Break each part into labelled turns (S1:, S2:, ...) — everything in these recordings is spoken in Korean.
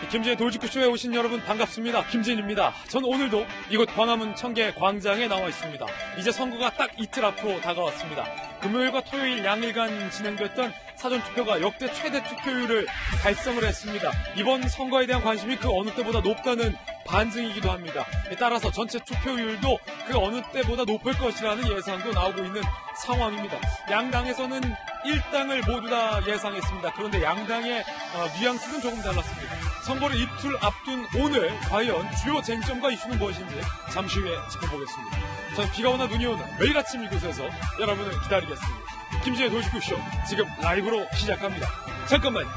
S1: 김진의 돌직구쇼에 오신 여러분 반갑습니다. 김진입니다. 전 오늘도 이곳 광화문 청계 광장에 나와 있습니다. 이제 선거가 딱 이틀 앞으로 다가왔습니다. 금요일과 토요일 양일간 진행됐던 사전투표가 역대 최대 투표율을 달성을 했습니다. 이번 선거에 대한 관심이 그 어느 때보다 높다는 반증이기도 합니다. 따라서 전체 투표율도 그 어느 때보다 높을 것이라는 예상도 나오고 있는 상황입니다. 양당에서는 1당을 모두 다 예상했습니다. 그런데 양당의 뉘앙스는 조금 달랐습니다. 선거를 이틀 앞둔 오늘 과연 주요 쟁점과 이슈는 무엇인지 잠시 후에 짚어보겠습니다. 저는 비가 오나 눈이 오나 매일 아침 이곳에서 여러분을 기다리겠습니다. 김진의 돌직구쇼 지금 라이브로 시작합니다. 잠깐만요.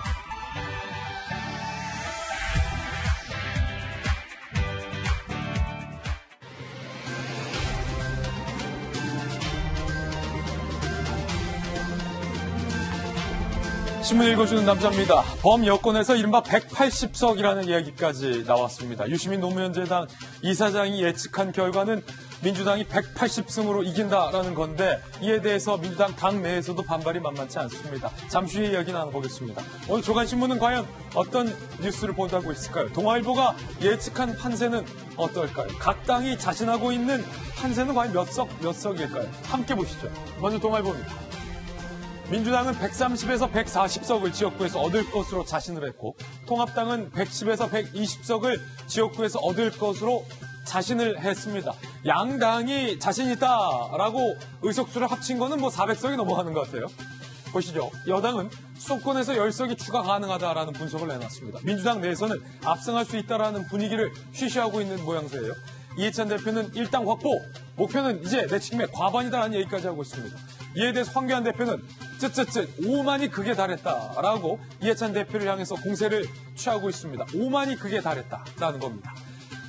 S1: 신문 읽어주는 남자입니다. 범여권에서 이른바 180석이라는 이야기까지 나왔습니다. 유시민 노무현재당 이사장이 예측한 결과는 민주당이 180승으로 이긴다라는 건데 이에 대해서 민주당 당 내에서도 반발이 만만치 않습니다. 잠시 후에 이야기 나눠보겠습니다. 오늘 조간신문은 과연 어떤 뉴스를 보도하고 있을까요? 동아일보가 예측한 판세는 어떨까요? 각 당이 자신하고 있는 판세는 과연 몇 석일까요? 함께 보시죠. 먼저 동아일보입니다. 민주당은 130에서 140석을 지역구에서 얻을 것으로 자신을 했고 통합당은 110에서 120석을 지역구에서 얻을 것으로 자신을 했습니다. 양당이 자신 있다라고 의석수를 합친 거는 400석이 넘어가는 것 같아요. 보시죠. 여당은 수도권에서 10석이 추가 가능하다라는 분석을 내놨습니다. 민주당 내에서는 압승할 수 있다라는 분위기를 쉬쉬하고 있는 모양새예요. 이해찬 대표는 일당 확보, 목표는 이제 내 책임의 과반이다라는 얘기까지 하고 있습니다. 이에 대해서 황교안 대표는 쯧쯧쯧 5만이 극에 달했다라고 이해찬 대표를 향해서 공세를 취하고 있습니다. 5만이 극에 달했다라는 겁니다.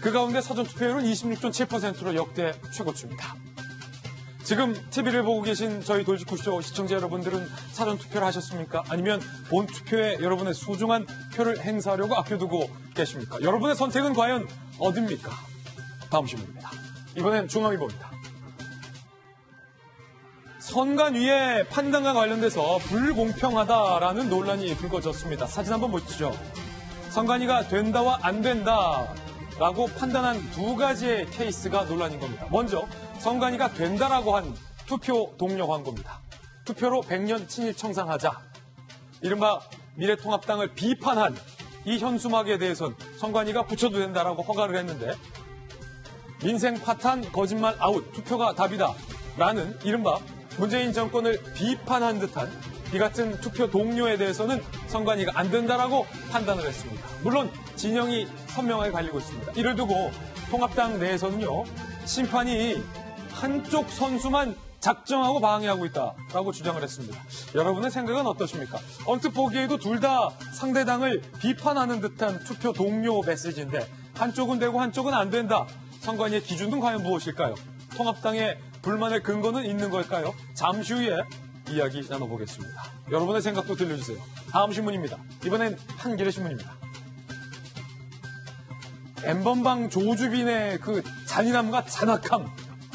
S1: 그 가운데 사전투표율은 26.7%로 역대 최고치입니다. 지금 TV를 보고 계신 저희 돌직구쇼 시청자 여러분들은 사전투표를 하셨습니까? 아니면 본투표에 여러분의 소중한 표를 행사하려고 아껴두고 계십니까? 여러분의 선택은 과연 어디입니까? 다음 신문입니다. 이번엔 중앙일보입니다. 선관위의 판단과 관련돼서 불공평하다라는 논란이 불거졌습니다. 사진 한번 보시죠. 선관위가 된다와 안 된다라고 판단한 두 가지의 케이스가 논란인 겁니다. 먼저 선관위가 된다라고 한 투표 동료 광고입니다. 투표로 100년 친일 청산하자. 이른바 미래통합당을 비판한 이 현수막에 대해서는 선관위가 붙여도 된다라고 허가를 했는데 민생 파탄 거짓말 아웃 투표가 답이다 라는 이른바 문재인 정권을 비판한 듯한 이 같은 투표 동료에 대해서는 선관위가 안 된다라고 판단을 했습니다. 물론 진영이 선명하게 갈리고 있습니다. 이를 두고 통합당 내에서는요. 심판이 한쪽 선수만 작정하고 방해하고 있다라고 주장을 했습니다. 여러분의 생각은 어떠십니까? 언뜻 보기에도 둘 다 상대당을 비판하는 듯한 투표 동료 메시지인데 한쪽은 되고 한쪽은 안 된다. 선관위의 기준은 과연 무엇일까요? 통합당의 불만의 근거는 있는 걸까요? 잠시 후에 이야기 나눠보겠습니다. 여러분의 생각도 들려주세요. 다음 신문입니다. 이번엔 한겨레 신문입니다. N번방 조주빈의 그 잔인함과 잔악함,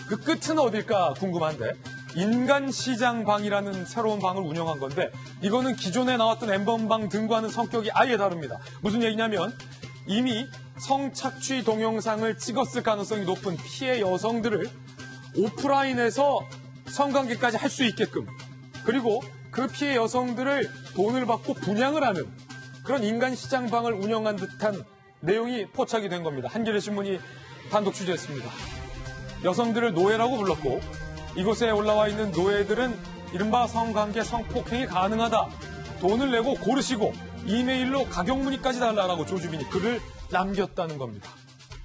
S1: 그 끝은 어딜까 궁금한데 인간시장방이라는 새로운 방을 운영한 건데 이거는 기존에 나왔던 N번방 등과는 성격이 아예 다릅니다. 무슨 얘기냐면 이미 성착취 동영상을 찍었을 가능성이 높은 피해 여성들을 오프라인에서 성관계까지 할 수 있게끔 그리고 그 피해 여성들을 돈을 받고 분양을 하는 그런 인간시장방을 운영한 듯한 내용이 포착이 된 겁니다. 한겨레 신문이 단독 취재했습니다. 여성들을 노예라고 불렀고 이곳에 올라와 있는 노예들은 이른바 성관계 성폭행이 가능하다. 돈을 내고 고르시고 이메일로 가격문의까지 달라라고 조주빈이 글을 남겼다는 겁니다.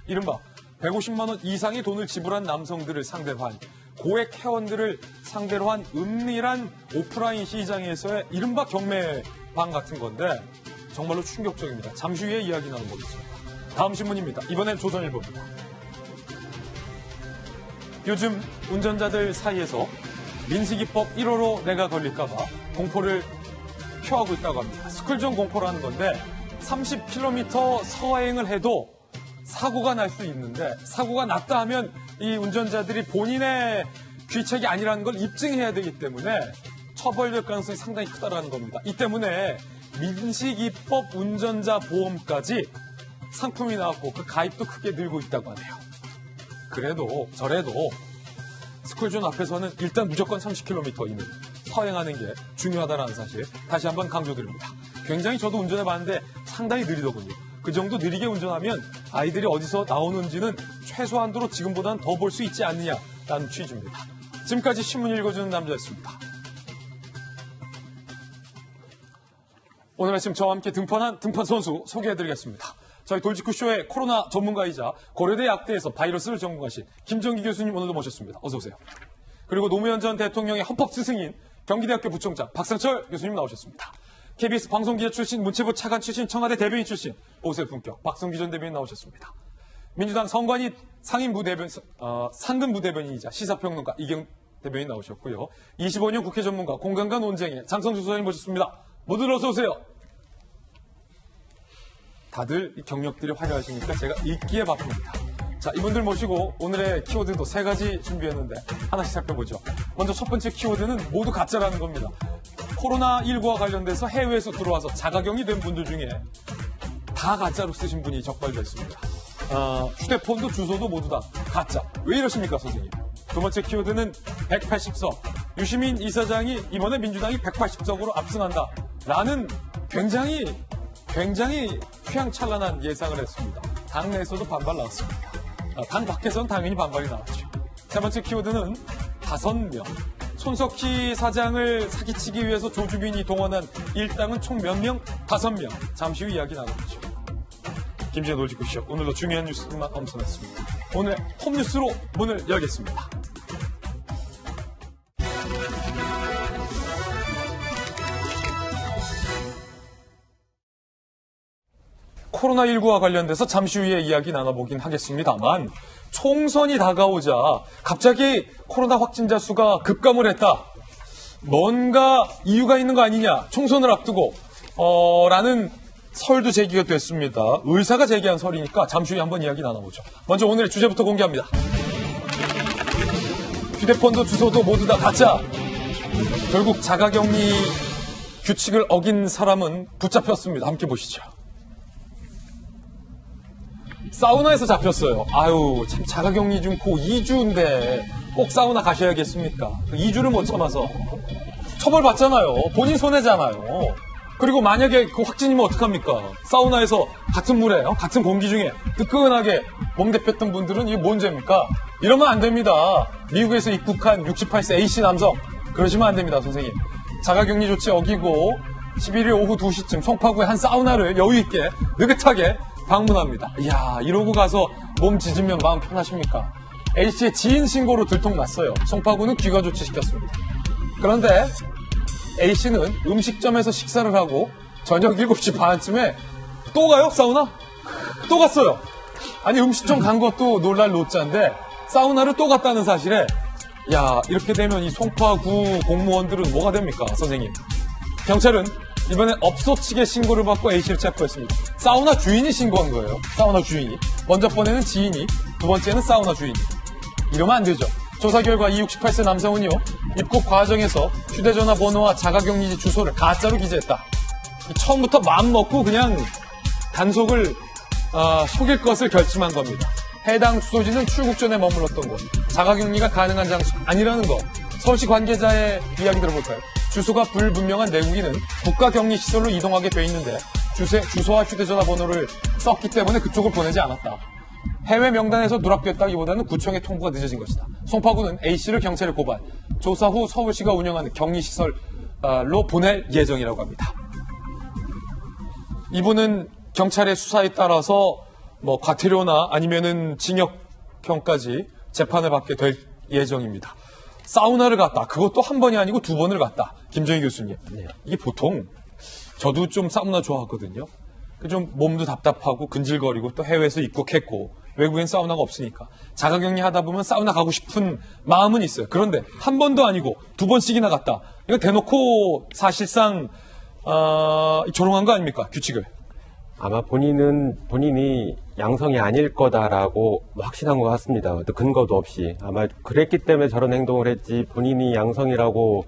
S1: 이른바 150만 원 이상의 돈을 지불한 남성들을 상대로 한 고액 회원들을 상대로 한 은밀한 오프라인 시장에서의 이른바 경매방 같은 건데 정말로 충격적입니다. 잠시 후에 이야기 나눠보겠습니다. 다음 신문입니다. 이번엔 조선일보입니다. 요즘 운전자들 사이에서 민식이법 1호로 내가 걸릴까봐 공포를 표하고 있다고 합니다. 스쿨존 공포라는 건데 30km 서행을 해도 사고가 날 수 있는데 사고가 났다 하면 이 운전자들이 본인의 귀책이 아니라는 걸 입증해야 되기 때문에 처벌될 가능성이 상당히 크다라는 겁니다. 이 때문에 민식이법 운전자 보험까지 상품이 나왔고 그 가입도 크게 늘고 있다고 하네요. 그래도 저래도 스쿨존 앞에서는 일단 무조건 30km 이내 서행하는 게 중요하다는 사실 다시 한번 강조드립니다. 굉장히 저도 운전해봤는데 상당히 느리더군요. 그 정도 느리게 운전하면 아이들이 어디서 나오는지는 최소한도로 지금보다는 더 볼 수 있지 않느냐라는 취지입니다. 지금까지 신문 읽어주는 남자였습니다. 오늘 아침 저와 함께 등판한 등판 선수 소개해드리겠습니다. 저희 돌직구쇼의 코로나 전문가이자 고려대 약대에서 바이러스를 전공하신 김정기 교수님 오늘도 모셨습니다. 어서 오세요. 그리고 노무현 전 대통령의 헌법 스승인 경기대학교 부총장 박상철 교수님 나오셨습니다. KBS 방송기자 출신, 문체부 차관 출신, 청와대 대변인 출신, 오세 품격 박성기 전 대변인 나오셨습니다. 민주당 선관위 상근 부대변인이자 시사평론가 이경 대변인 나오셨고요. 25년 국회 전문가 공간과 논쟁의 장성주 소장님 모셨습니다. 모두 어서 오세요. 다들 경력들이 화려하시니까 제가 읽기에 바쁩니다. 자, 이분들 모시고 오늘의 키워드도 3가지 준비했는데 하나씩 살펴보죠. 먼저 첫 번째 키워드는 모두 가짜라는 겁니다. 코로나19와 관련돼서 해외에서 들어와서 자가격리 된 분들 중에 다 가짜로 쓰신 분이 적발됐습니다. 휴대폰도 주소도 모두 다 가짜. 왜 이러십니까, 선생님? 두 번째 키워드는 180석. 유시민 이사장이 이번에 민주당이 180석으로 압승한다. 라는 굉장히 휘황찬란한 예상을 했습니다. 당 내에서도 반발 나왔습니다. 당 밖에서는 당연히 반발이 나왔죠. 세 번째 키워드는 5명. 손석희 사장을 사기치기 위해서 조주빈이 동원한 일당은 총 몇 명? 5명. 잠시 후 이야기 나누죠. 김지현 돌직구쇼. 오늘도 중요한 뉴스만 엄선했습니다. 오늘 홈뉴스로 문을 열겠습니다. 코로나19와 관련돼서 잠시 후에 이야기 나눠보긴 하겠습니다만 총선이 다가오자 갑자기 코로나 확진자 수가 급감을 했다. 뭔가 이유가 있는 거 아니냐. 총선을 앞두고 라는 설도 제기가 됐습니다. 의사가 제기한 설이니까 잠시 후에 한번 이야기 나눠보죠. 먼저 오늘의 주제부터 공개합니다. 휴대폰도 주소도 모두 다 가짜. 결국 자가격리 규칙을 어긴 사람은 붙잡혔습니다. 함께 보시죠. 사우나에서 잡혔어요. 아유, 참 자가격리 중 고 2주인데 꼭 사우나 가셔야겠습니까? 2주를 못 참아서 처벌받잖아요. 본인 손해잖아요. 그리고 만약에 그 확진이면 어떡합니까? 사우나에서 같은 물에 같은 공기 중에 뜨끈하게 몸 데폈던 분들은 이게 뭔 죄입니까? 이러면 안 됩니다. 미국에서 입국한 68세 A씨 남성 그러시면 안 됩니다, 선생님. 자가격리 조치 어기고 11일 오후 2시쯤 송파구의 한 사우나를 여유있게 느긋하게 방문합니다. 이야, 이러고 가서 몸 짖으면 마음 편하십니까? A씨의 지인 신고로 들통났어요. 송파구는 귀가 조치시켰습니다. 그런데 A씨는 음식점에서 식사를 하고 저녁 7시 반쯤에 또 가요? 사우나? 또 갔어요. 아니, 음식점 간 것도 놀랄 노자인데 사우나를 또 갔다는 사실에 야, 이렇게 되면 이 송파구 공무원들은 뭐가 됩니까, 선생님? 경찰은 이번엔 업소 측의 신고를 받고 A씨를 체포했습니다. 사우나 주인이 신고한 거예요. 사우나 주인이. 먼저 번에는 지인이, 두 번째는 사우나 주인이. 이러면 안 되죠. 조사 결과 이 68세 남성은요, 입국 과정에서 휴대전화 번호와 자가격리지 주소를 가짜로 기재했다. 처음부터 마음 먹고 그냥 단속을 속일 것을 결심한 겁니다. 해당 주소지는 출국 전에 머물렀던 곳, 자가격리가 가능한 장소 아니라는 것. 서울시 관계자의 이야기 들어볼까요? 주소가 불분명한 내국인은 국가격리시설로 이동하게 돼 있는데 주소와 휴대전화 번호를 썼기 때문에 그쪽을 보내지 않았다. 해외 명단에서 누락됐다기보다는 구청에 통보가 늦어진 것이다. 송파구는 A씨를 경찰에 고발, 조사 후 서울시가 운영하는 격리시설로 보낼 예정이라고 합니다. 이분은 경찰의 수사에 따라서 과태료나 아니면은 징역형까지 재판을 받게 될 예정입니다. 사우나를 갔다. 그것도 한 번이 아니고 2번을 갔다. 김정희 교수님. 네. 이게 보통 저도 좀 사우나 좋아하거든요. 좀 몸도 답답하고 근질거리고 또 해외에서 입국했고 외국엔 사우나가 없으니까 자가격리 하다 보면 사우나 가고 싶은 마음은 있어요. 그런데 한 번도 아니고 2번씩이나 갔다. 이거 대놓고 사실상 조롱한 거 아닙니까? 규칙을.
S2: 아마 본인이 양성이 아닐 거다라고 확신한 것 같습니다. 근거도 없이. 아마 그랬기 때문에 저런 행동을 했지 본인이 양성이라고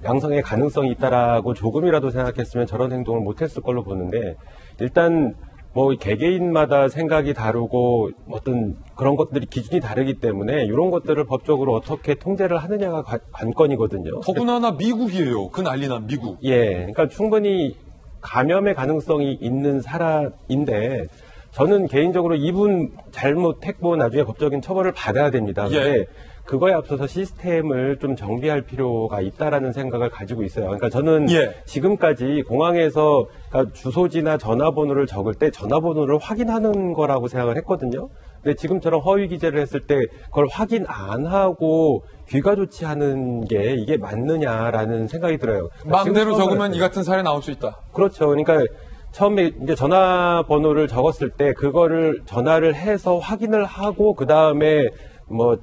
S2: 양성의 가능성이 있다라고 조금이라도 생각했으면 저런 행동을 못했을 걸로 보는데 일단 뭐 개개인마다 생각이 다르고 어떤 그런 것들이 기준이 다르기 때문에 이런 것들을 법적으로 어떻게 통제를 하느냐가 관건이거든요.
S1: 더구나 미국이에요. 그 난리난 미국.
S2: 예, 그러니까 충분히 감염의 가능성이 있는 사람인데 저는 개인적으로 이분 잘못했고 나중에 법적인 처벌을 받아야 됩니다. 근데
S1: 예.
S2: 그거에 앞서서 시스템을 좀 정비할 필요가 있다라는 생각을 가지고 있어요. 그러니까 저는
S1: 예.
S2: 지금까지 공항에서 그러니까 주소지나 전화번호를 적을 때 전화번호를 확인하는 거라고 생각을 했거든요. 근데 지금처럼 허위 기재를 했을 때 그걸 확인 안 하고 귀가 조치하는 게 이게 맞느냐라는 생각이 들어요.
S1: 마음대로 적으면 이 같은 사례 나올 수 있다.
S2: 그렇죠. 그러니까 처음에 이제 전화번호를 적었을 때 그거를 전화를 해서 확인을 하고 그 다음에 뭐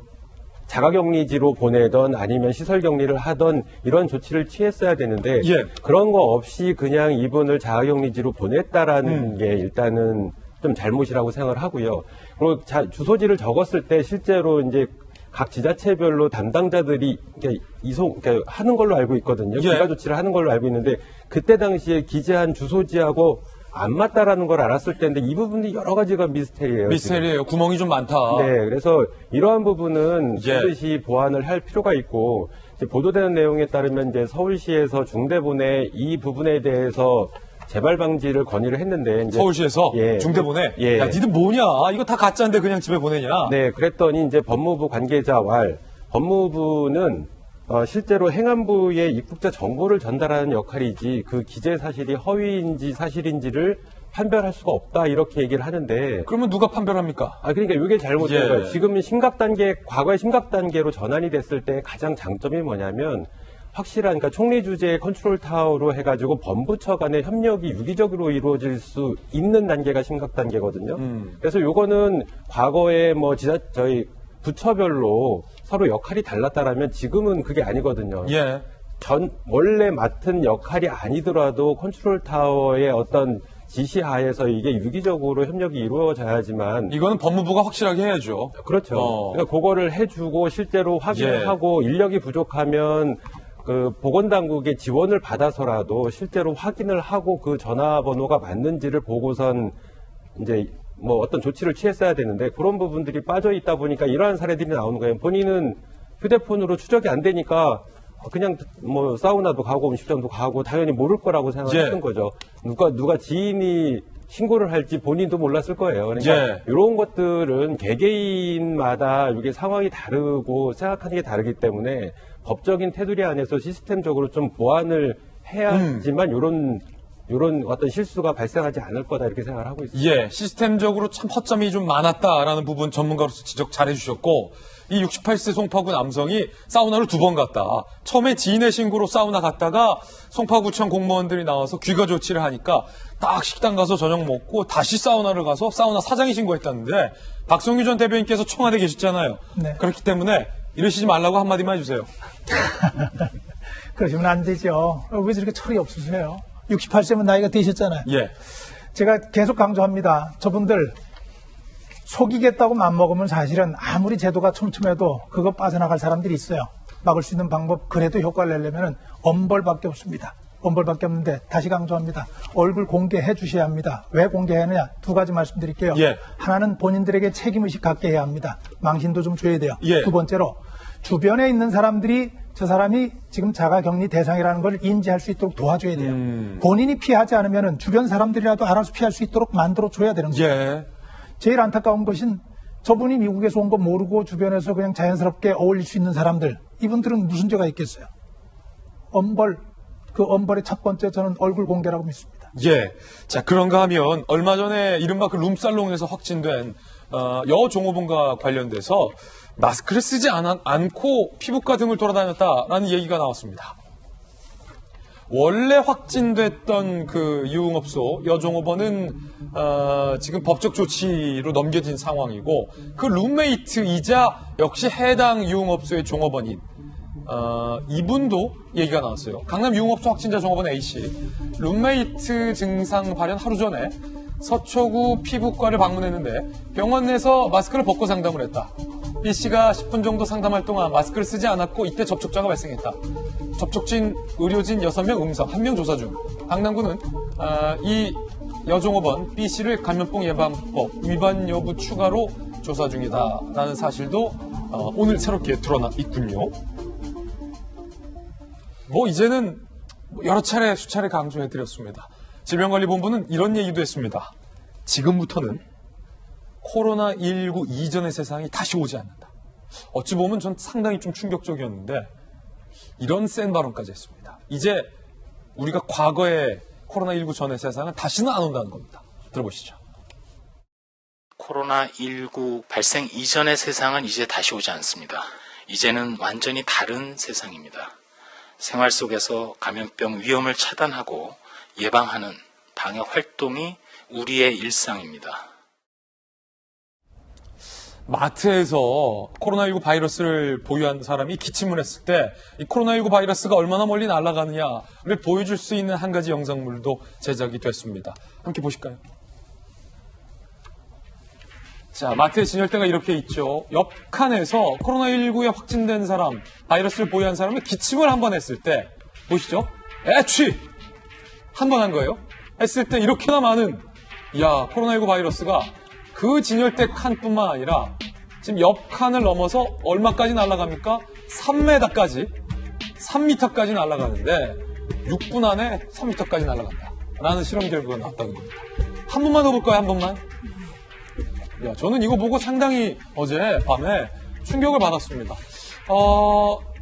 S2: 자가격리지로 보내던 아니면 시설격리를 하던 이런 조치를 취했어야 되는데
S1: 예.
S2: 그런 거 없이 그냥 이분을 자가격리지로 보냈다라는 게 일단은 좀 잘못이라고 생각을 하고요. 그리고 주소지를 적었을 때 실제로 이제 각 지자체별로 담당자들이 하는 걸로 알고 있거든요.
S1: 예.
S2: 귀가 조치를 하는 걸로 알고 있는데 그때 당시에 기재한 주소지하고 안 맞다라는 걸 알았을 때인데 이 부분이 여러 가지가 미스테리예요.
S1: 미스테리예요.
S2: 지금.
S1: 구멍이 좀 많다.
S2: 네, 그래서 이러한 부분은
S1: 예.
S2: 반드시 보완을 할 필요가 있고 이제 보도되는 내용에 따르면 이제 서울시에서 중대본에 이 부분에 대해서 재발 방지를 건의를 했는데 이제
S1: 서울시에서
S2: 예.
S1: 중대본에
S2: 예.
S1: 야 니들 뭐냐 이거 다 가짜인데 그냥 집에 보내냐.
S2: 네, 그랬더니 이제 법무부 관계자 법무부는 실제로 행안부에 입국자 정보를 전달하는 역할이지 그 기재 사실이 허위인지 사실인지를 판별할 수가 없다 이렇게 얘기를 하는데
S1: 그러면 누가 판별합니까?
S2: 그러니까 이게 잘못된
S1: 예.
S2: 거예요. 지금 과거의 심각 단계로 전환이 됐을 때 가장 장점이 뭐냐면 확실한 그러니까 총리 주재의 컨트롤 타워로 해가지고 법부처 간의 협력이 유기적으로 이루어질 수 있는 단계가 심각 단계거든요. 그래서 요거는 과거에 저희 부처별로 서로 역할이 달랐다라면 지금은 그게 아니거든요.
S1: 예.
S2: 원래 맡은 역할이 아니더라도 컨트롤 타워의 어떤 지시하에서 이게 유기적으로 협력이 이루어져야지만
S1: 이거는 법무부가 확실하게 해야죠.
S2: 그렇죠. 그러니까 그거를 해주고 실제로 확인하고 인력이 부족하면 그 보건당국의 지원을 받아서라도 실제로 확인을 하고 그 전화번호가 맞는지를 보고선 이제 뭐 어떤 조치를 취했어야 되는데 그런 부분들이 빠져 있다 보니까 이러한 사례들이 나오는 거예요. 본인은 휴대폰으로 추적이 안 되니까 그냥 뭐 사우나도 가고 음식점도 가고 당연히 모를 거라고 생각했던 거죠. 누가 지인이 신고를 할지 본인도 몰랐을 거예요. 그러니까 이런 것들은 개개인마다 이게 상황이 다르고 생각하는 게 다르기 때문에 법적인 테두리 안에서 시스템적으로 좀 보완을 해야지만 이런 어떤 실수가 발생하지 않을 거다 이렇게 생각을 하고 있습니다.
S1: 예, 시스템적으로 참 허점이 좀 많았다라는 부분 전문가로서 지적 잘해 주셨고 이 68세 송파구 남성이 사우나를 2번 갔다. 처음에 지인의 신고로 사우나 갔다가 송파구청 공무원들이 나와서 귀가 조치를 하니까 딱 식당 가서 저녁 먹고 다시 사우나를 가서 사우나 사장이 신고했다는데 박성규 전 대변인께서 청와대 계셨잖아요.
S3: 네.
S1: 그렇기 때문에 이러시지 말라고 한마디만 해주세요.
S3: 그러시면 안 되죠. 왜 저렇게 철이 없으세요? 68세면 나이가 되셨잖아요.
S1: 예.
S3: 제가 계속 강조합니다. 저분들 속이겠다고 맘먹으면 사실은 아무리 제도가 촘촘해도 그거 빠져나갈 사람들이 있어요. 막을 수 있는 방법 그래도 효과를 내려면 엄벌밖에 없습니다. 엄벌밖에 없는데 다시 강조합니다. 얼굴 공개해 주셔야 합니다. 왜 공개하느냐? 2가지 말씀드릴게요.
S1: 예.
S3: 하나는 본인들에게 책임의식 갖게 해야 합니다. 망신도 좀 줘야 돼요.
S1: 예.
S3: 2번째로 주변에 있는 사람들이 저 사람이 지금 자가격리 대상이라는 걸 인지할 수 있도록 도와줘야 돼요. 본인이 피하지 않으면 주변 사람들이라도 알아서 피할 수 있도록 만들어줘야 되는 거예요.
S1: 예.
S3: 제일 안타까운 것은 저분이 미국에서 온 거 모르고 주변에서 그냥 자연스럽게 어울릴 수 있는 사람들, 이분들은 무슨 죄가 있겠어요? 그 엄벌의 첫 번째 저는 얼굴 공개라고 믿습니다.
S1: 예. 자, 그런가 하면 얼마 전에 이른바 그 룸살롱에서 확진된 여 종업원과 관련돼서 마스크를 쓰지 않고 피부과 등을 돌아다녔다라는 얘기가 나왔습니다. 원래 확진됐던 그 유흥업소 여종업원은 지금 법적 조치로 넘겨진 상황이고 그 룸메이트이자 역시 해당 유흥업소의 종업원인 이분도 얘기가 나왔어요. 강남 유흥업소 확진자 종업원 A씨 룸메이트 증상 발현 하루 전에 서초구 피부과를 방문했는데 병원 내서 마스크를 벗고 상담을 했다. B씨가 10분 정도 상담할 동안 마스크를 쓰지 않았고 이때 접촉자가 발생했다. 접촉진 의료진 6명 음성, 1명 조사 중. 강남구는 이 여종업원 B씨를 감염병 예방법 위반 여부 추가로 조사 중이다라는 사실도 오늘 새롭게 드러나 있군요. 뭐 이제는 여러 차례 수차례 강조해드렸습니다. 질병관리본부는 이런 얘기도 했습니다. 지금부터는 코로나19 이전의 세상이 다시 오지 않는다. 어찌 보면 전 상당히 좀 충격적이었는데 이런 센 발언까지 했습니다. 이제 우리가 과거의 코로나19 전의 세상은 다시는 안 온다는 겁니다. 들어보시죠.
S4: 코로나19 발생 이전의 세상은 이제 다시 오지 않습니다. 이제는 완전히 다른 세상입니다. 생활 속에서 감염병 위험을 차단하고 예방하는 방역 활동이 우리의 일상입니다.
S1: 마트에서 코로나19 바이러스를 보유한 사람이 기침을 했을 때 이 코로나19 바이러스가 얼마나 멀리 날아가느냐를 보여줄 수 있는 한 가지 영상물도 제작이 됐습니다. 함께 보실까요? 자, 마트의 진열대가 이렇게 있죠. 옆 칸에서 코로나19에 확진된 사람, 바이러스를 보유한 사람이 기침을 한 번 했을 때 보시죠. 애취! 한 번 한 거예요. 했을 때 이렇게나 많은 코로나19 바이러스가 그 진열대 칸뿐만 아니라 지금 옆 칸을 넘어서 얼마까지 날아갑니까? 3m까지 3m까지 날아가는데 6분 안에 3m까지 날아간다 라는 실험 결과가 나왔다는 겁니다. 한 번만 더 볼까요? 한 번만. 저는 이거 보고 상당히 어제 밤에 충격을 받았습니다.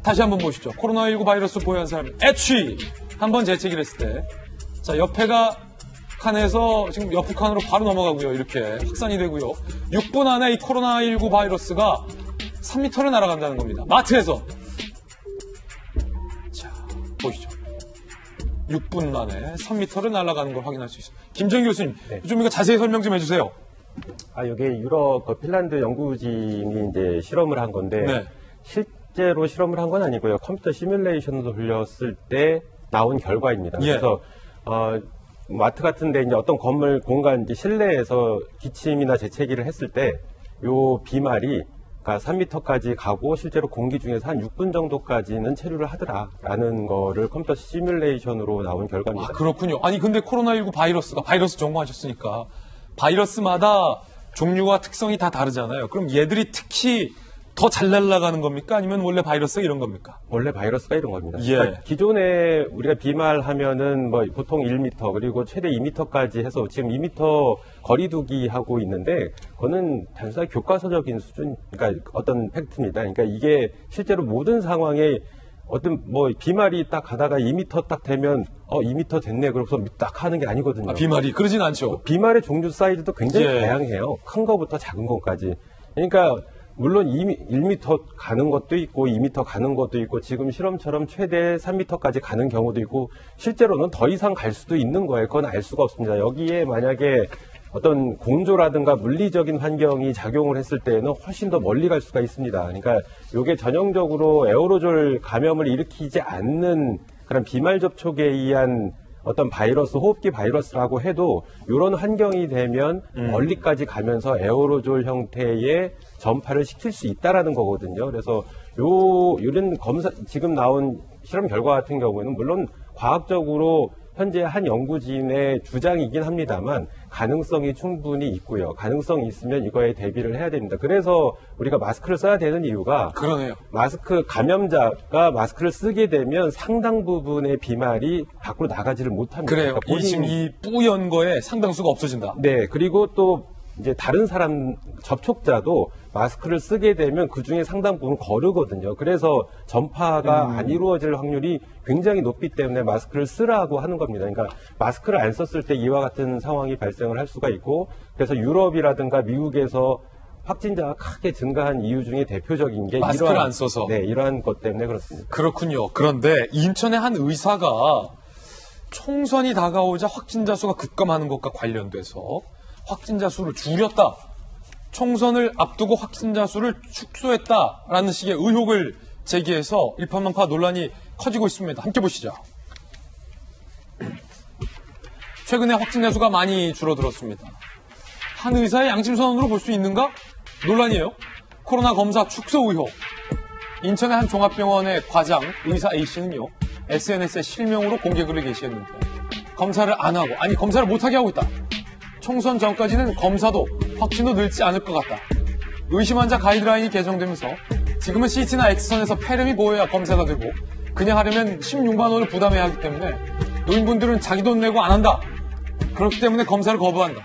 S1: 다시 한번 보시죠. 코로나19 바이러스 보유한 사람 애취 한번 재채기를 했을 때 자, 옆에가 칸에서 지금 옆 칸으로 바로 넘어가고요. 이렇게 확산이 되고요. 6분 안에 이 코로나19 바이러스가 3m를 날아간다는 겁니다. 마트에서. 자, 보시죠. 6분 만에 3m를 날아가는 걸 확인할 수 있습니다. 김정 교수님, 좀 이거 자세히 설명 좀 해주세요.
S2: 이게 유럽 핀란드 연구진이 이제 실험을 한 건데 실제로 실험을 한 건 아니고요. 컴퓨터 시뮬레이션을 돌렸을 때 나온 결과입니다. 그래서 마트 같은데 이제 어떤 건물 공간 이제 실내에서 기침이나 재채기를 했을 때 요 비말이 그러니까 3m까지 가고 실제로 공기 중에서 한 6분 정도까지는 체류를 하더라라는 거를 컴퓨터 시뮬레이션으로 나온 결과입니다.
S1: 그렇군요. 아니 근데 코로나19 바이러스 전공하셨으니까 바이러스마다 종류와 특성이 다 다르잖아요. 그럼 얘들이 특히 더 잘 날아가는 겁니까? 아니면 원래 바이러스가 이런 겁니까?
S2: 원래 바이러스가 이런 겁니다. 그러니까 기존에 우리가 비말하면은 뭐 보통 1m 그리고 최대 2m까지 해서 지금 2m 거리두기 하고 있는데 그거는 단순하게 교과서적인 수준, 그러니까 어떤 팩트입니다. 그러니까 이게 실제로 모든 상황에 어떤 뭐 비말이 딱 가다가 2m 딱 되면 2m 됐네 그래서 딱 하는 게 아니거든요.
S1: 비말이 그러진 않죠.
S2: 비말의 종류 사이즈도 굉장히 다양해요. 큰 거부터 작은 거까지. 그러니까 물론 1m 가는 것도 있고 2m 가는 것도 있고 지금 실험처럼 최대 3m까지 가는 경우도 있고 실제로는 더 이상 갈 수도 있는 거예요. 그건 알 수가 없습니다. 여기에 만약에 어떤 공조라든가 물리적인 환경이 작용을 했을 때에는 훨씬 더 멀리 갈 수가 있습니다. 그러니까 이게 전형적으로 에어로졸 감염을 일으키지 않는 그런 비말 접촉에 의한 어떤 바이러스, 호흡기 바이러스라고 해도 이런 환경이 되면 멀리까지 가면서 에어로졸 형태의 전파를 시킬 수 있다라는 거거든요. 그래서 이런 지금 나온 실험 결과 같은 경우에는 물론 과학적으로 현재 한 연구진의 주장이긴 합니다만 가능성이 충분히 있고요. 가능성이 있으면 이거에 대비를 해야 됩니다. 그래서 우리가 마스크를 써야 되는 이유가
S1: 그러네요.
S2: 감염자가 마스크를 쓰게 되면 상당 부분의 비말이 밖으로 나가지를 못합니다.
S1: 그래요.
S2: 그러니까
S1: 지금 이 뿌연 거에 상당수가 없어진다.
S2: 네. 그리고 또 이제 다른 사람 접촉자도 마스크를 쓰게 되면 그 중에 상당 부분 거르거든요. 그래서 전파가 안 이루어질 확률이 굉장히 높기 때문에 마스크를 쓰라고 하는 겁니다. 그러니까 마스크를 안 썼을 때 이와 같은 상황이 발생을 할 수가 있고 그래서 유럽이라든가 미국에서 확진자가 크게 증가한 이유 중에 대표적인 게
S1: 마스크를 안 써서.
S2: 네, 이러한 것 때문에 그렇습니다.
S1: 그렇군요. 그런데 인천의 한 의사가 총선이 다가오자 확진자 수가 급감하는 것과 관련돼서 확진자 수를 줄였다. 총선을 앞두고 확진자 수를 축소했다라는 식의 의혹을 제기해서 일파만파 논란이 커지고 있습니다. 함께 보시죠. 최근에 확진자 수가 많이 줄어들었습니다. 한 의사의 양심 선언으로 볼 수 있는가? 논란이에요. 코로나 검사 축소 의혹. 인천의 한 종합병원의 과장 의사 A씨는요. SNS에 실명으로 공개글을 게시했는데 검사를 안 하고, 아니 검사를 못하게 하고 있다. 총선 전까지는 검사도 확진도 늘지 않을 것 같다. 의심 환자 가이드라인이 개정되면서 지금은 CT나 X선에서 폐렴이 보여야 검사가 되고 그냥 하려면 16만 원을 부담해야 하기 때문에 노인분들은 자기 돈 내고 안 한다. 그렇기 때문에 검사를 거부한다.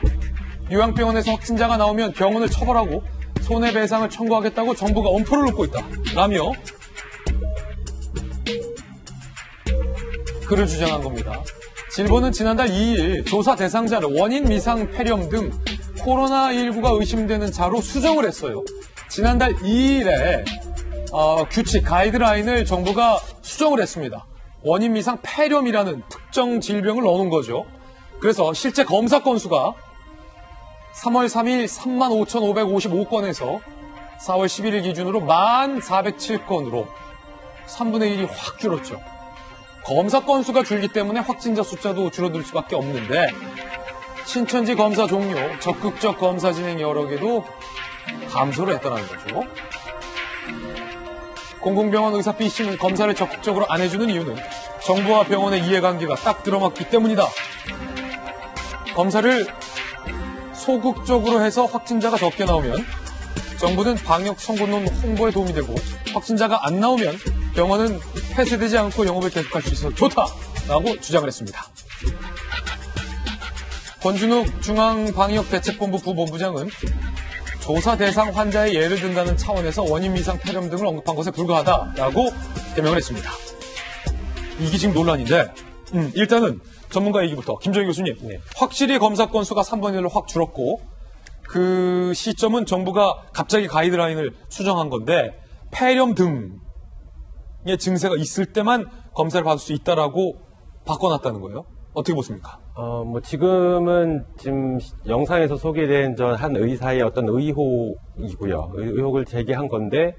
S1: 요양병원에서 확진자가 나오면 병원을 처벌하고 손해배상을 청구하겠다고 정부가 엄포를 놓고 있다. 라며 그를 주장한 겁니다. 질본은 지난달 2일 조사 대상자를 원인 미상 폐렴 등 코로나19가 의심되는 자로 수정을 했어요. 지난달 2일에 규칙 가이드라인을 정부가 수정을 했습니다. 원인 미상 폐렴이라는 특정 질병을 넣어놓은 거죠. 그래서 실제 검사 건수가 3월 3일 35,555건에서 4월 11일 기준으로 1,407건으로 3분의 1이 확 줄었죠. 검사 건수가 줄기 때문에 확진자 숫자도 줄어들 수밖에 없는데 신천지 검사 종료, 적극적 검사 진행 여력에도 감소를 했다는 거죠. 공공병원 의사 B씨는 검사를 적극적으로 안 해주는 이유는 정부와 병원의 이해관계가 딱 들어맞기 때문이다. 검사를 소극적으로 해서 확진자가 적게 나오면 정부는 방역 선거론 홍보에 도움이 되고 확진자가 안 나오면 병원은 폐쇄되지 않고 영업을 계속할 수 있어서 좋다라고 주장을 했습니다. 권준욱 중앙방역대책본부 부본부장은 조사 대상 환자의 예를 든다는 차원에서 원인 미상 폐렴 등을 언급한 것에 불과하다라고 해명을 했습니다. 이게 지금 논란인데 일단은 전문가 얘기부터 김정희 교수님.
S2: 네.
S1: 확실히 검사 건수가 3분의 1로 확 줄었고 그 시점은 정부가 갑자기 가이드라인을 수정한 건데 폐렴 등의 증세가 있을 때만 검사를 받을 수 있다라고 바꿔놨다는 거예요. 어떻게 보십니까?
S2: 지금은 지금 영상에서 소개된 한 의사의 어떤 의혹이고요. 의혹을 제기한 건데,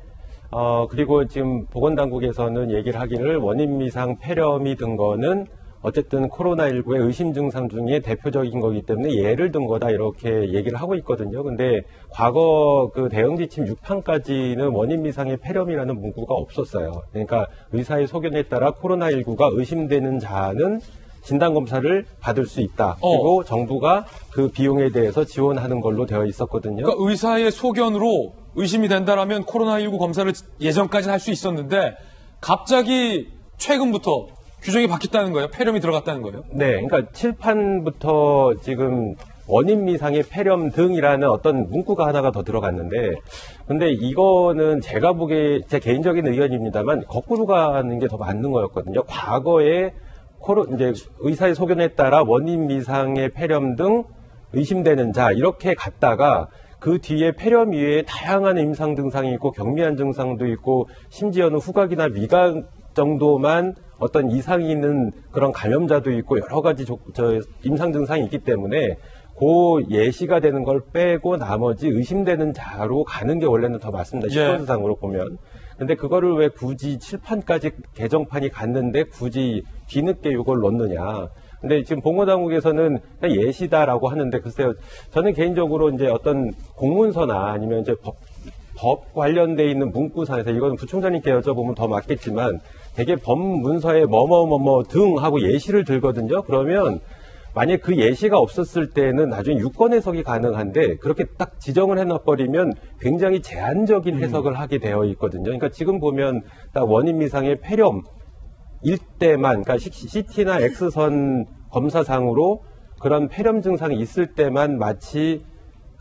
S2: 그리고 지금 보건당국에서는 얘기를 하기를 원인 미상 폐렴이 든 거는 어쨌든 코로나19의 의심 증상 중에 대표적인 거기 때문에 예를 든 거다 이렇게 얘기를 하고 있거든요. 근데 과거 그 대응 지침 6판까지는 원인 미상의 폐렴이라는 문구가 없었어요. 그러니까 의사의 소견에 따라 코로나19가 의심되는 자는 진단검사를 받을 수 있다. 그리고 정부가 그 비용에 대해서 지원하는 걸로 되어 있었거든요.
S1: 그러니까 의사의 소견으로 의심이 된다라면 코로나19 검사를 예전까지는 할 수 있었는데 갑자기 최근부터 규정이 바뀌었다는 거예요? 폐렴이 들어갔다는 거예요?
S2: 네. 그러니까 칠판부터 지금 원인 미상의 폐렴 등이라는 어떤 문구가 하나가 더 들어갔는데 근데 이거는 제가 보기에 제 개인적인 의견입니다만 거꾸로 가는 게 더 맞는 거였거든요. 과거에 이제 의사의 소견에 따라 원인 미상의 폐렴 등 의심되는 자 이렇게 갔다가 그 뒤에 폐렴 이외에 다양한 임상 증상이 있고 경미한 증상도 있고 심지어는 후각이나 미각 정도만 어떤 이상이 있는 그런 감염자도 있고 여러 가지 임상 증상이 있기 때문에 그 예시가 되는 걸 빼고 나머지 의심되는 자로 가는 게 원래는 더 맞습니다. 시권상으로 보면. 근데 그거를 왜 굳이 칠판까지 개정판이 갔는데 굳이 뒤늦게 이걸 넣느냐. 근데 지금 봉어당국에서는 그냥 예시다라고 하는데 글쎄요. 저는 개인적으로 이제 어떤 공문서나 아니면 이제 법 관련돼 있는 문구상에서 이거는 부총장님께 여쭤보면 더 맞겠지만 되게 법 문서에 뭐뭐뭐뭐 등 하고 예시를 들거든요. 그러면 만약 그 예시가 없었을 때는 나중에 유권 해석이 가능한데 그렇게 딱 지정을 해놔버리면 굉장히 제한적인 해석을 하게 되어 있거든요. 그러니까 지금 보면 딱 원인 미상의 폐렴 일때만, 그러니까 CT나 X선 검사상으로 그런 폐렴 증상이 있을 때만 마치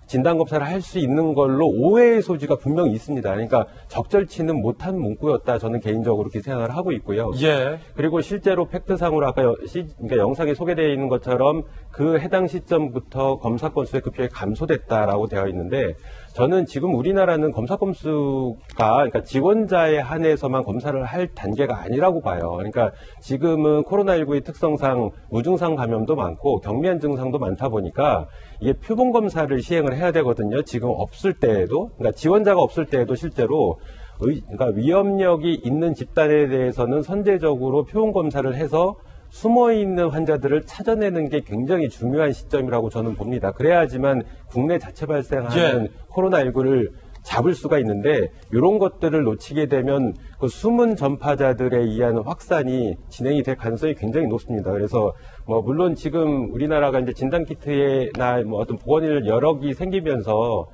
S2: 진단검사를 할 수 있는 걸로 오해의 소지가 분명히 있습니다. 그러니까 적절치는 못한 문구였다. 저는 개인적으로 그렇게 생각을 하고 있고요.
S1: 예.
S2: 그리고 실제로 팩트상으로 아까 그러니까 영상에 소개되어 있는 것처럼 그 해당 시점부터 검사 건수의 급격히 감소됐다라고 되어 있는데 저는 지금 우리나라는 검사 건수가 그러니까 지원자에 한해서만 검사를 할 단계가 아니라고 봐요. 그러니까 지금은 코로나19의 특성상 무증상 감염도 많고 경미한 증상도 많다 보니까 이게 표본 검사를 시행을 해야 되거든요. 지금 없을 때에도, 그러니까 지원자가 없을 때에도 실제로 그러니까 위험력이 있는 집단에 대해서는 선제적으로 표본 검사를 해서 숨어 있는 환자들을 찾아내는 게 굉장히 중요한 시점이라고 저는 봅니다. 그래야지만 국내 자체 발생하는 코로나19를 잡을 수가 있는데 이런 것들을 놓치게 되면 그 숨은 전파자들에 의한 확산이 진행이 될 가능성이 굉장히 높습니다. 그래서 뭐 물론 지금 우리나라가 이제 진단키트나 뭐 어떤 보건일 여력이 생기면서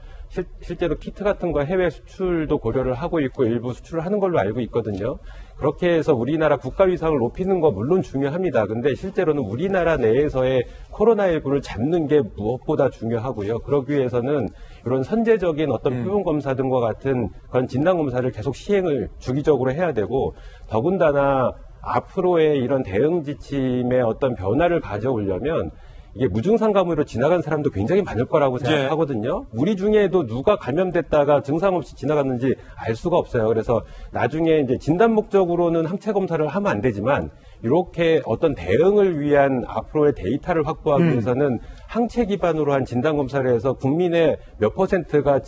S2: 실제로 키트 같은 거 해외 수출도 고려를 하고 있고 일부 수출을 하는 걸로 알고 있거든요. 그렇게 해서 우리나라 국가 위상을 높이는 거 물론 중요합니다. 근데 실제로는 우리나라 내에서의 코로나19를 잡는 게 무엇보다 중요하고요. 그러기 위해서는 이런 선제적인 어떤 표본 검사 등과 같은 그런 진단 검사를 계속 시행을 주기적으로 해야 되고, 더군다나 앞으로의 이런 대응 지침의 어떤 변화를 가져오려면 이게 무증상감으로 지나간 사람도 굉장히 많을 거라고 생각하거든요. 우리 중에도 누가 감염됐다가 증상 없이 지나갔는지 알 수가 없어요. 그래서 나중에 이제 진단 목적으로는 항체 검사를 하면 안 되지만 이렇게 어떤 대응을 위한 앞으로의 데이터를 확보하기 위해서는 항체 기반으로 한 진단 검사를 해서 국민의 몇 %가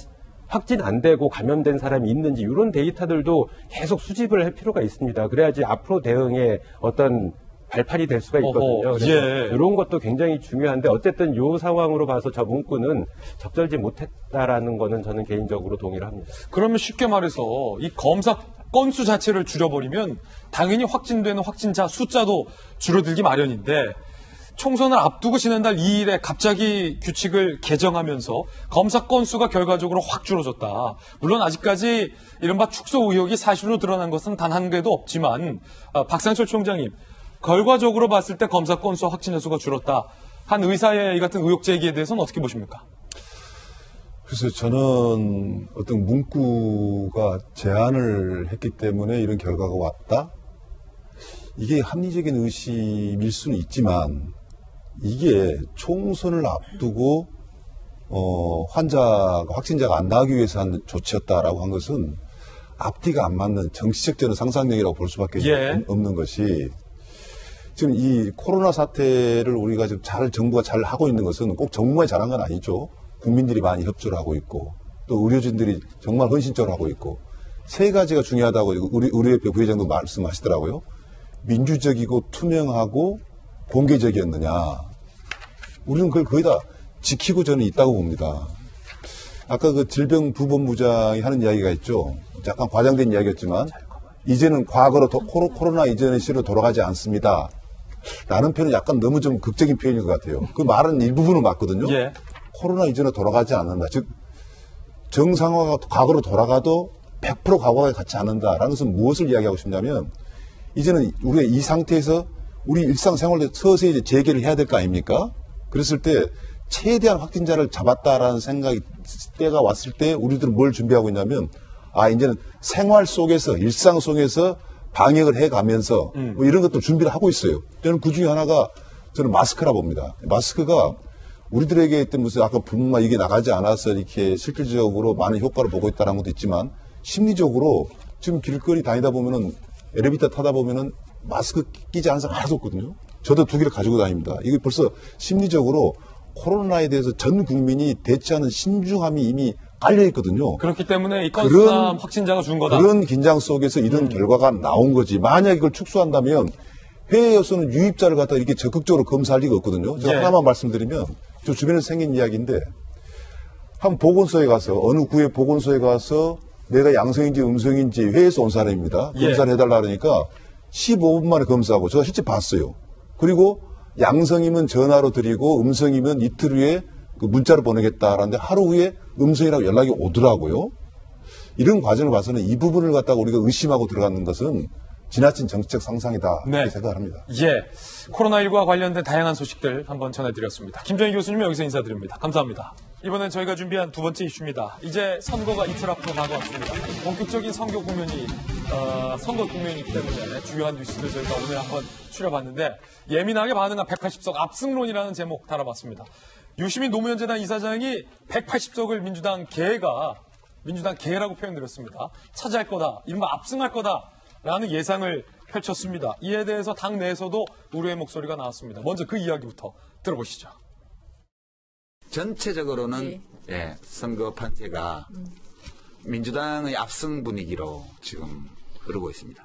S2: 확진 안 되고 감염된 사람이 있는지 이런 데이터들도 계속 수집을 할 필요가 있습니다. 그래야지 앞으로 대응에 어떤 발판이 될 수가 있거든요. 그래서 이런 것도 굉장히 중요한데 어쨌든 이 상황으로 봐서 저 문구는 적절지 못했다라는 거는 저는 개인적으로 동의를 합니다.
S1: 그러면 쉽게 말해서 이 검사 건수 자체를 줄여버리면 당연히 확진되는 확진자 숫자도 줄어들기 마련인데, 총선을 앞두고 지난달 2일에 갑자기 규칙을 개정하면서 검사 건수가 결과적으로 확 줄어졌다. 물론 아직까지 이른바 축소 의혹이 사실로 드러난 것은 단 한 개도 없지만, 박상철 총장님, 결과적으로 봤을 때 검사 건수와 확진자 수가 줄었다 한 의사의 이 같은 의혹 제기에 대해서는 어떻게 보십니까?
S5: 그래서 저는 어떤 문구가 제안을 했기 때문에 이런 결과가 왔다? 이게 합리적인 의심일 수는 있지만 이게 총선을 앞두고 확진자가 안 나기 위해서 한 조치였다라고 한 것은 앞뒤가 안 맞는 정치적 저는 상상력이라고 볼 수밖에 없는 것이, 지금 이 코로나 사태를 우리가 지금 정부가 잘 하고 있는 것은 꼭 정부만 잘한 건 아니죠. 국민들이 많이 협조를 하고 있고 또 의료진들이 정말 헌신적으로 하고 있고, 세 가지가 중요하다고 우리 의료협회 부회장도 말씀하시더라고요. 민주적이고 투명하고 공개적이었느냐. 우리는 그걸 거의 다 지키고 저는 있다고 봅니다. 아까 그 질병부본부장이 하는 이야기가 있죠. 약간 과장된 이야기였지만 이제는 과거로 코로나 이전의 시로 돌아가지 않습니다. 라는 표현은 약간 너무 좀 극적인 표현인 것 같아요. 그 말은 일부분은 맞거든요. 코로나 이전에 돌아가지 않는다. 즉 정상화가 과거로 돌아가도 100% 과거에 같지 않는다라는 것은 무엇을 이야기하고 싶냐면, 이제는 우리가 이 상태에서 우리 일상생활에 서서히 이제 재개를 해야 될 거 아닙니까? 그랬을 때 최대한 확진자를 잡았다라는 생각이 때가 왔을 때 우리들은 뭘 준비하고 있냐면, 이제는 생활 속에서 일상 속에서 방역을 해가면서 뭐 이런 것도 준비를 하고 있어요. 저는 그 중에 하나가 저는 마스크라 봅니다. 마스크가 우리들에게 있던 무슨 아까 분만 이게 나가지 않아서 이렇게 실질적으로 많은 효과를 보고 있다는 것도 있지만, 심리적으로 지금 길거리 다니다 보면은 엘리베이터 타다 보면은 마스크 끼지 않은 사람 하나도 없거든요. 저도 2개를 가지고 다닙니다. 이게 벌써 심리적으로 코로나에 대해서 전 국민이 대처하는 신중함이 이미 깔려 있거든요.
S1: 그렇기 때문에 이 건수나 확진자가 준 거다.
S5: 그런 긴장 속에서 이런 결과가 나온 거지. 만약 이걸 축소한다면 해외에서는 유입자를 갖다 이렇게 적극적으로 검사할 리가 없거든요. 제가 하나만 말씀드리면, 저 주변에서 생긴 이야기인데, 한 보건소에 가서, 어느 구의 보건소에 가서 내가 양성인지 음성인지 해외에서 온 사람입니다. 검사를 해달라 그러니까 15분 만에 검사하고, 제가 실제 봤어요. 그리고 양성이면 전화로 드리고 음성이면 이틀 후에 그 문자로 보내겠다라는데 하루 후에 음성이라고 연락이 오더라고요. 이런 과정을 봐서는 이 부분을 갖다가 우리가 의심하고 들어가는 것은 지나친 정치적 상상이다. 이렇게 생각을 합니다.
S1: 코로나19와 관련된 다양한 소식들 한번 전해드렸습니다. 김정희 교수님 여기서 인사드립니다. 감사합니다. 이번엔 저희가 준비한 두 번째 이슈입니다. 이제 선거가 이틀 앞으로 다가왔습니다. 본격적인 선거 국면이기 때문에 중요한 뉴스들 저희가 오늘 한번 추려봤는데, 예민하게 반응한 180석 압승론이라는 제목 달아봤습니다. 유시민 노무현재단 이사장이 180석을 민주당 개라고 표현드렸습니다. 차지할 거다, 이른바 압승할 거다라는 예상을 펼쳤습니다. 이에 대해서 당 내에서도 우려의 목소리가 나왔습니다. 먼저 그 이야기부터 들어보시죠.
S6: 전체적으로는 선거 판세가 민주당의 압승 분위기로 지금 흐르고 있습니다.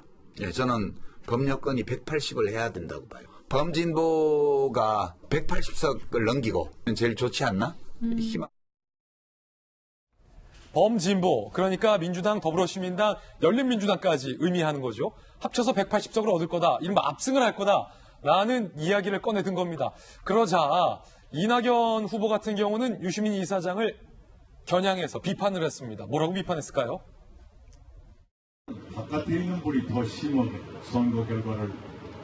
S6: 저는 범여권이 180을 해야 된다고 봐요. 범진보가 180석을 넘기고 제일 좋지 않나?
S1: 범진보, 그러니까 민주당, 더불어시민당, 열린민주당까지 의미하는 거죠. 합쳐서 180석을 얻을 거다, 이른바 압승을 할 거다라는 이야기를 꺼내든 겁니다. 그러자 이낙연 후보 같은 경우는 유시민 이사장을 겨냥해서 비판을 했습니다. 뭐라고 비판했을까요?
S7: 바깥에 있는 분이 더 심하게 선거 결과를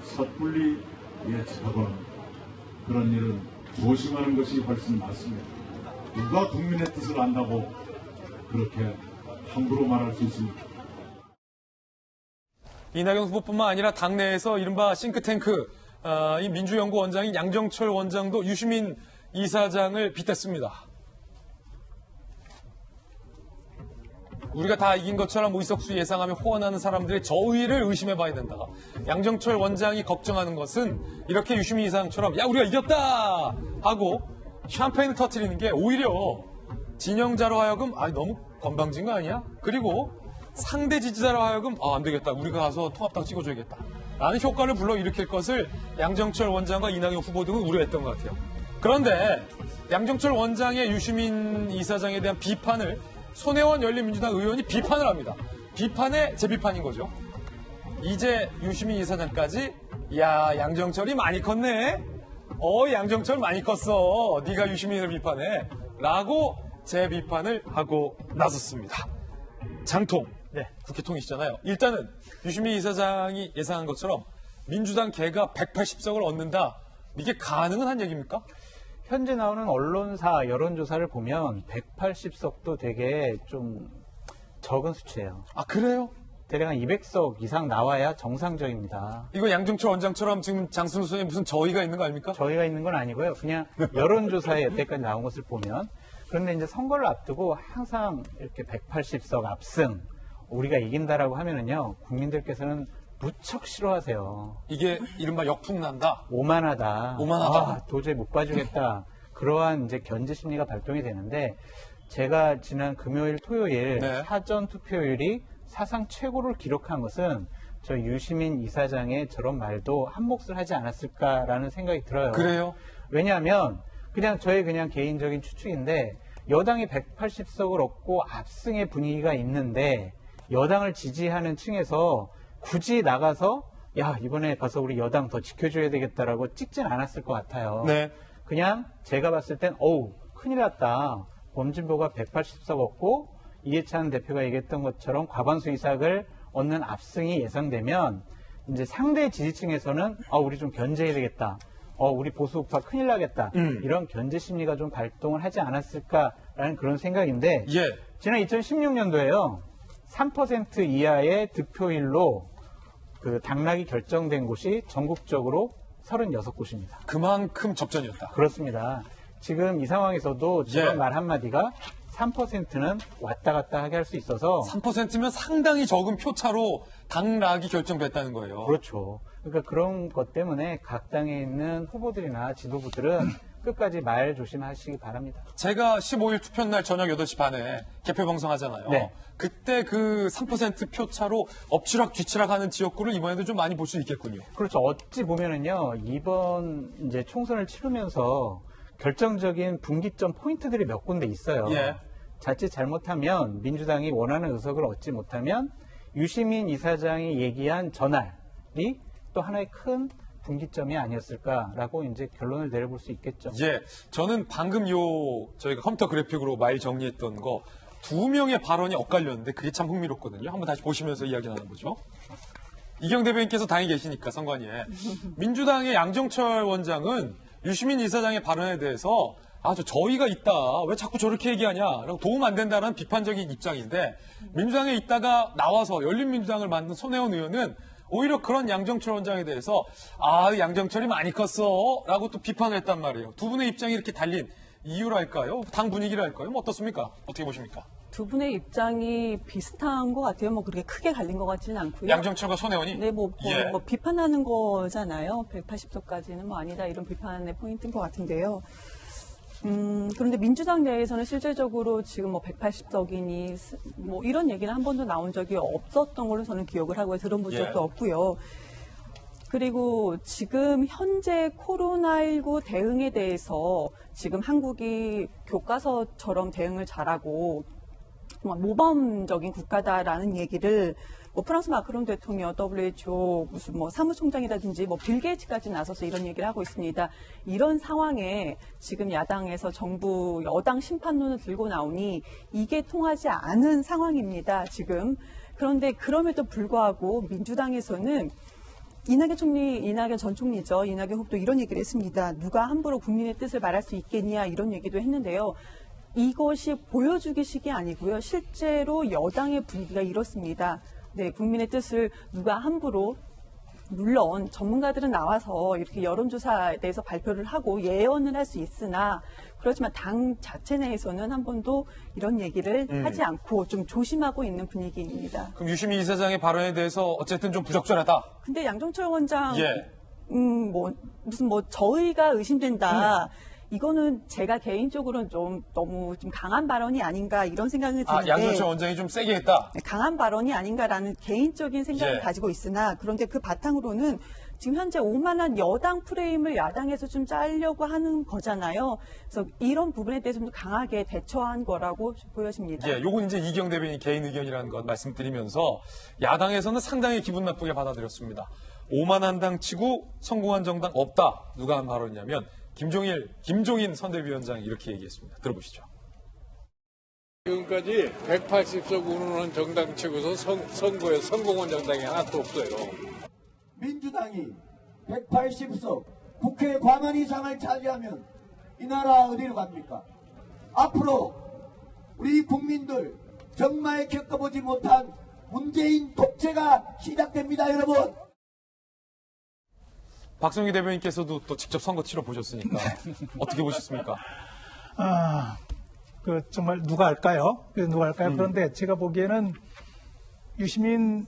S7: 섣불리 예측하거나 그런 일은 조심하는 것이 훨씬 낫습니다. 누가 국민의 뜻을 안다고 그렇게 함부로 말할 수 있습니까?
S1: 이낙연 후보뿐만 아니라 당내에서 이른바 싱크탱크 이 민주연구원장인 양정철 원장도 유시민 이사장을 빗댔습니다. 우리가 다 이긴 것처럼 의석수 예상하며 호언하는 사람들의 저의를 의심해봐야 된다. 양정철 원장이 걱정하는 것은 이렇게 유시민 이사장처럼 야 우리가 이겼다 하고 샴페인을 터뜨리는 게 오히려 진영자로 하여금 너무 건방진 거 아니야? 그리고 상대 지지자로 하여금 안 되겠다. 우리가 가서 통합당 찍어줘야겠다. 라는 효과를 불러일으킬 것을 양정철 원장과 이낙연 후보 등은 우려했던 것 같아요. 그런데 양정철 원장의 유시민 이사장에 대한 비판을 손혜원 열린민주당 의원이 비판을 합니다. 비판에 재비판인 거죠. 이제 유시민 이사장까지 야 양정철이 많이 컸네. 양정철 많이 컸어. 네가 유시민을 비판해. 라고 재비판을 하고 나섰습니다. 장통. 네, 국회통이시잖아요. 일단은 유시민 이사장이 예상한 것처럼 민주당 개가 180석을 얻는다. 이게 가능은 한 얘기입니까?
S8: 현재 나오는 언론사 여론조사를 보면 180석도 되게 좀 적은 수치예요.
S1: 아, 그래요?
S8: 대략 한 200석 이상 나와야 정상적입니다.
S1: 이거 양정철 원장처럼 지금 장순우 선생님 무슨 저의가 있는 거 아닙니까?
S8: 저희가 있는 건 아니고요. 그냥 여론조사에 여태까지 나온 것을 보면. 그런데 이제 선거를 앞두고 항상 이렇게 180석 압승, 우리가 이긴다라고 하면은요, 국민들께서는 무척 싫어하세요.
S1: 이게 이른바 역풍난다?
S8: 오만하다.
S1: 오만하다.
S8: 도저히 못 봐주겠다. 그러한 이제 견제 심리가 발동이 되는데, 제가 지난 금요일, 토요일
S1: 네.
S8: 사전 투표율이 사상 최고를 기록한 것은 저 유시민 이사장의 저런 말도 한 몫을 하지 않았을까라는 생각이 들어요.
S1: 그래요?
S8: 왜냐하면 그냥 저의 그냥 개인적인 추측인데 여당이 180석을 얻고 압승의 분위기가 있는데 여당을 지지하는 층에서 굳이 나가서 야 이번에 가서 우리 여당 더 지켜줘야 되겠다라고 찍진 않았을 것 같아요.
S1: 네.
S8: 그냥 제가 봤을 땐 큰일 났다. 범진보가 180석 얻고 이해찬 대표가 얘기했던 것처럼 과반수 이상을 얻는 압승이 예상되면 이제 상대 지지층에서는 우리 좀 견제해야 되겠다. 우리 보수 우파 큰일 나겠다. 이런 견제 심리가 좀 발동을 하지 않았을까라는 그런 생각인데
S1: 예.
S8: 지난 2016년도에요. 3% 이하의 득표율로 그 당락이 결정된 곳이 전국적으로 36곳입니다.
S1: 그만큼 접전이었다.
S8: 그렇습니다. 지금 이 상황에서도 저런
S1: 예.
S8: 말 한마디가 3%는 왔다 갔다 하게 할 수 있어서
S1: 3%면 상당히 적은 표차로 당락이 결정됐다는 거예요.
S8: 그렇죠. 그러니까 그런 것 때문에 각 당에 있는 후보들이나 지도부들은 끝까지 말 조심하시기 바랍니다.
S1: 제가 15일 투표날 저녁 8시 반에 개표 방송하잖아요.
S8: 네.
S1: 그때 그 3% 표차로 엎치락 뒤치락 하는 지역구를 이번에도 좀 많이 볼 수 있겠군요.
S8: 그렇죠. 어찌 보면은요, 이번 이제 총선을 치르면서 결정적인 분기점 포인트들이 몇 군데 있어요.
S1: 예.
S8: 자칫 잘못하면 민주당이 원하는 의석을 얻지 못하면 유시민 이사장이 얘기한 전날이 또 하나의 큰 분기점이 아니었을까라고 이제 결론을 내려볼 수 있겠죠.
S1: 예. 저는 방금 저희가 컴퓨터 그래픽으로 마일 정리했던 거 두 명의 발언이 엇갈렸는데 그게 참 흥미롭거든요. 한번 다시 보시면서 이야기 나눠보죠. 이경 대변인께서 당에 계시니까 선관위에 민주당의 양정철 원장은 유시민 이사장의 발언에 대해서 저 저의가 있다. 왜 자꾸 저렇게 얘기하냐. 라고 도움 안 된다는 비판적인 입장인데 민주당에 있다가 나와서 열린민주당을 만든 손혜원 의원은 오히려 그런 양정철 원장에 대해서 양정철이 많이 컸어. 라고 또 비판을 했단 말이에요. 두 분의 입장이 이렇게 달린 이유랄까요? 당 분위기랄까요? 어떻습니까? 어떻게 보십니까?
S9: 두 분의 입장이 비슷한 것 같아요. 그렇게 크게 갈린 것 같지는 않고요.
S1: 양정철과 손혜원이?
S9: 네,
S1: 예.
S9: 비판하는 거잖아요. 180석까지는 아니다 이런 비판의 포인트인 것 같은데요. 그런데 민주당 내에서는 실질적으로 지금 180석이니 이런 얘기는 한 번도 나온 적이 없었던 걸로 저는 기억을 하고요. 들어본 적도 없고요. 그리고 지금 현재 코로나19 대응에 대해서 지금 한국이 교과서처럼 대응을 잘하고 정말 모범적인 국가다라는 얘기를 뭐 프랑스 마크롱 대통령, WHO 무슨 뭐 사무총장이라든지 뭐 빌 게이츠까지 나서서 이런 얘기를 하고 있습니다. 이런 상황에 지금 야당에서 정부 여당 심판론을 들고 나오니 이게 통하지 않은 상황입니다. 지금. 그런데 그럼에도 불구하고 민주당에서는 이낙연 전 총리죠. 이낙연 후보도 이런 얘기를 했습니다. 누가 함부로 국민의 뜻을 말할 수 있겠냐 이런 얘기도 했는데요. 이것이 보여주기식이 아니고요. 실제로 여당의 분위기가 이렇습니다. 네, 국민의 뜻을 누가 함부로, 물론 전문가들은 나와서 이렇게 여론조사에 대해서 발표를 하고 예언을 할 수 있으나 그렇지만 당 자체 내에서는 한 번도 이런 얘기를 하지 않고 좀 조심하고 있는 분위기입니다.
S1: 그럼 유시민 이사장의 발언에 대해서 어쨌든 좀 부적절하다.
S9: 근데 양정철 원장,
S1: 예.
S9: 무슨 저희가 의심된다. 이거는 제가 개인적으로는 좀 너무 좀 강한 발언이 아닌가 이런 생각이 드는데.
S1: 양정철 원장이 좀 세게 했다.
S9: 강한 발언이 아닌가라는 개인적인 생각을
S1: 예.
S9: 가지고 있으나 그런데 그 바탕으로는 지금 현재 오만한 여당 프레임을 야당에서 좀 짜려고 하는 거잖아요. 그래서 이런 부분에 대해서 좀 강하게 대처한 거라고 보여집니다.
S1: 예, 요건 이제 이경 대변인 개인 의견이라는 것 말씀드리면서 야당에서는 상당히 기분 나쁘게 받아들였습니다. 오만한 당 치고 성공한 정당 없다. 누가 한 발언이냐면 김종인 선대위원장이 이렇게 얘기했습니다. 들어보시죠.
S10: 지금까지 180석 운운한 정당 치고서 선거에 성공한 정당이 하나도 없어요.
S11: 민주당이 180석 국회 과반 이상을 차지하면 이 나라 어디로 갑니까? 앞으로 우리 국민들 정말 겪어보지 못한 문재인 독재가 시작됩니다, 여러분.
S1: 박성기 대변인께서도 또 직접 선거 치러 보셨으니까 어떻게 보셨습니까?
S3: 정말 누가 할까요? 그런데 제가 보기에는 유시민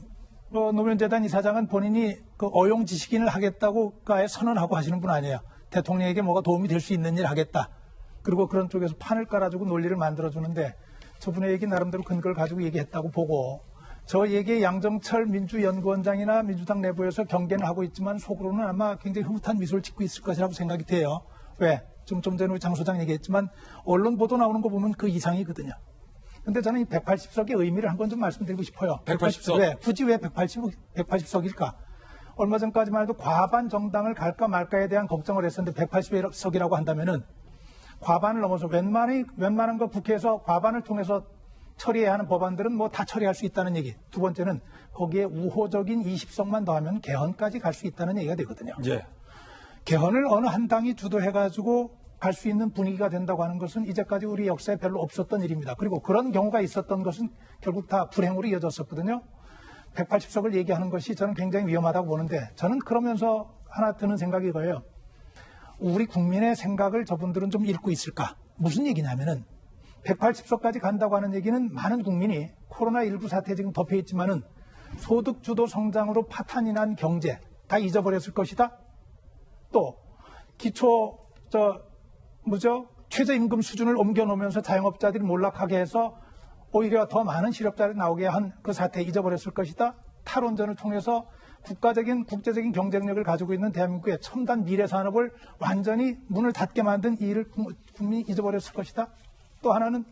S3: 노무현재단 이사장은 본인이 그 어용 지식인을 하겠다고 선언하고 하시는 분 아니에요. 대통령에게 뭐가 도움이 될 수 있는 일 하겠다. 그리고 그런 쪽에서 판을 깔아주고 논리를 만들어주는데 저분의 얘기 나름대로 근거를 가지고 얘기했다고 보고 저 얘기에 양정철 민주연구원장이나 민주당 내부에서 경계는 하고 있지만 속으로는 아마 굉장히 흐뭇한 미소를 짓고 있을 것이라고 생각이 돼요. 왜? 좀 전에 우리 장 소장 얘기했지만 언론 보도 나오는 거 보면 그 이상이거든요. 근데 저는 이 180석의 의미를 한번 좀 말씀드리고 싶어요.
S1: 180석?
S3: 왜? 굳이 왜 180석일까? 얼마 전까지만 해도 과반 정당을 갈까 말까에 대한 걱정을 했었는데 180석이라고 한다면은 과반을 넘어서 웬만한 거 국회에서 과반을 통해서 처리해야 하는 법안들은 뭐 다 처리할 수 있다는 얘기. 두 번째는 거기에 우호적인 20석만 더하면 개헌까지 갈 수 있다는 얘기가 되거든요.
S1: 예.
S3: 개헌을 어느 한 당이 주도해가지고 갈 수 있는 분위기가 된다고 하는 것은 이제까지 우리 역사에 별로 없었던 일입니다. 그리고 그런 경우가 있었던 것은 결국 다 불행으로 이어졌었거든요. 180석을 얘기하는 것이 저는 굉장히 위험하다고 보는데 저는 그러면서 하나 드는 생각이 이거예요. 우리 국민의 생각을 저분들은 좀 읽고 있을까? 무슨 얘기냐면은 180석까지 간다고 하는 얘기는 많은 국민이 코로나19 사태에 지금 덮여 있지만은 소득주도 성장으로 파탄이 난 경제 다 잊어버렸을 것이다. 또 최저임금 수준을 옮겨놓으면서 자영업자들이 몰락하게 해서 오히려 더 많은 실업자를 나오게 한 그 사태 잊어버렸을 것이다. 탈원전을 통해서 국제적인 경쟁력을 가지고 있는 대한민국의 첨단 미래 산업을 완전히 문을 닫게 만든 이 일을 국민이 잊어버렸을 것이다. 또 하나는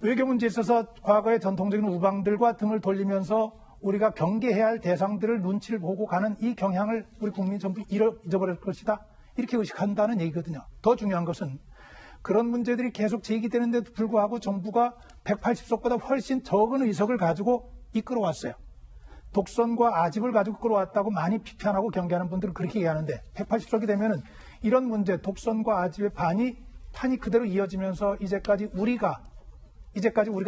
S3: 외교 문제에 있어서 과거의 전통적인 우방들과 등을 돌리면서 우리가 경계해야 할 대상들을 눈치를 보고 가는 이 경향을 우리 국민이 전부 잊어버릴 것이다. 이렇게 의식한다는 얘기거든요. 더 중요한 것은 그런 문제들이 계속 제기되는데도 불구하고 정부가 180석보다 훨씬 적은 의석을 가지고 이끌어왔어요. 독선과 아집을 가지고 끌어왔다고 많이 비판하고 경계하는 분들은 그렇게 얘기하는데 180석이 되면은 이런 문제 독선과 아집의 판이 그대로 이어지면서 이제까지 우리가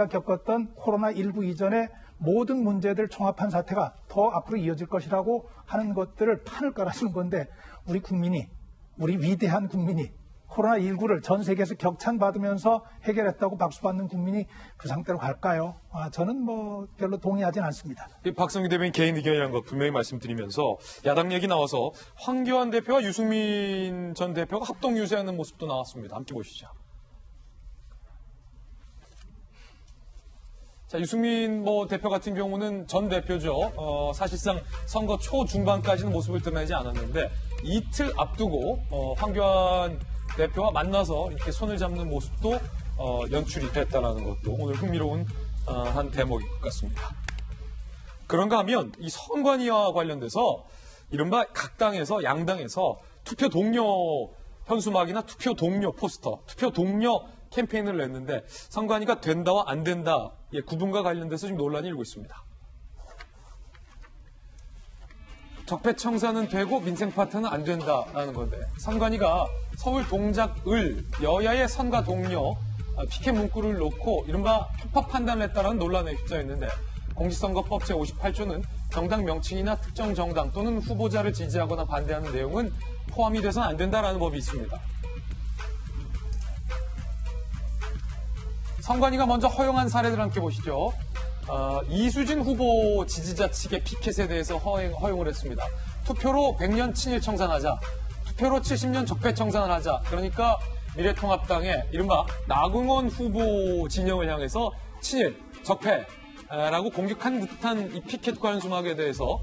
S3: 겪었던 코로나19 이전의 모든 문제들 총합한 사태가 더 앞으로 이어질 것이라고 하는 것들을 판을 깔아주는 건데 우리 위대한 국민이 코로나19를 전 세계에서 격찬받으면서 해결했다고 박수받는 국민이 그 상태로 갈까요? 저는 별로 동의하진 않습니다.
S1: 박성기 대변인 개인 의견이라는 거 분명히 말씀드리면서 야당 얘기 나와서 황교안 대표와 유승민 전 대표가 합동 유세하는 모습도 나왔습니다. 함께 보시죠. 자, 유승민 대표 같은 경우는 전 대표죠. 사실상 선거 초중반까지는 모습을 드러내지 않았는데 이틀 앞두고 황교안 대표와 만나서 이렇게 손을 잡는 모습도 연출이 됐다는 것도 오늘 흥미로운 한 대목인 것 같습니다. 그런가 하면 이 선관위와 관련돼서 이른바 각 당에서 양당에서 투표 동료 현수막이나 투표 동료 포스터, 투표 동료 캠페인을 냈는데 선관위가 된다와 안 된다 구분과 관련돼서 지금 논란이 일고 있습니다. 적폐청산은 되고 민생파트는 안 된다라는 건데 선관위가 서울 동작을 여야의 선과 동료 피켓 문구를 놓고 이른바 편파 판단을 했다는 논란에 휩싸였는데 공직선거법 제58조는 정당 명칭이나 특정 정당 또는 후보자를 지지하거나 반대하는 내용은 포함이 돼서는 안 된다라는 법이 있습니다. 선관위가 먼저 허용한 사례들 함께 보시죠. 이수진 후보 지지자 측의 피켓에 대해서 허용을 했습니다. 투표로 100년 친일 청산하자, 투표로 70년 적폐 청산을 하자. 그러니까 미래통합당의 이른바 나경원 후보 진영을 향해서 친일, 적폐라고 공격한 듯한 이 피켓과 현수막에 대해서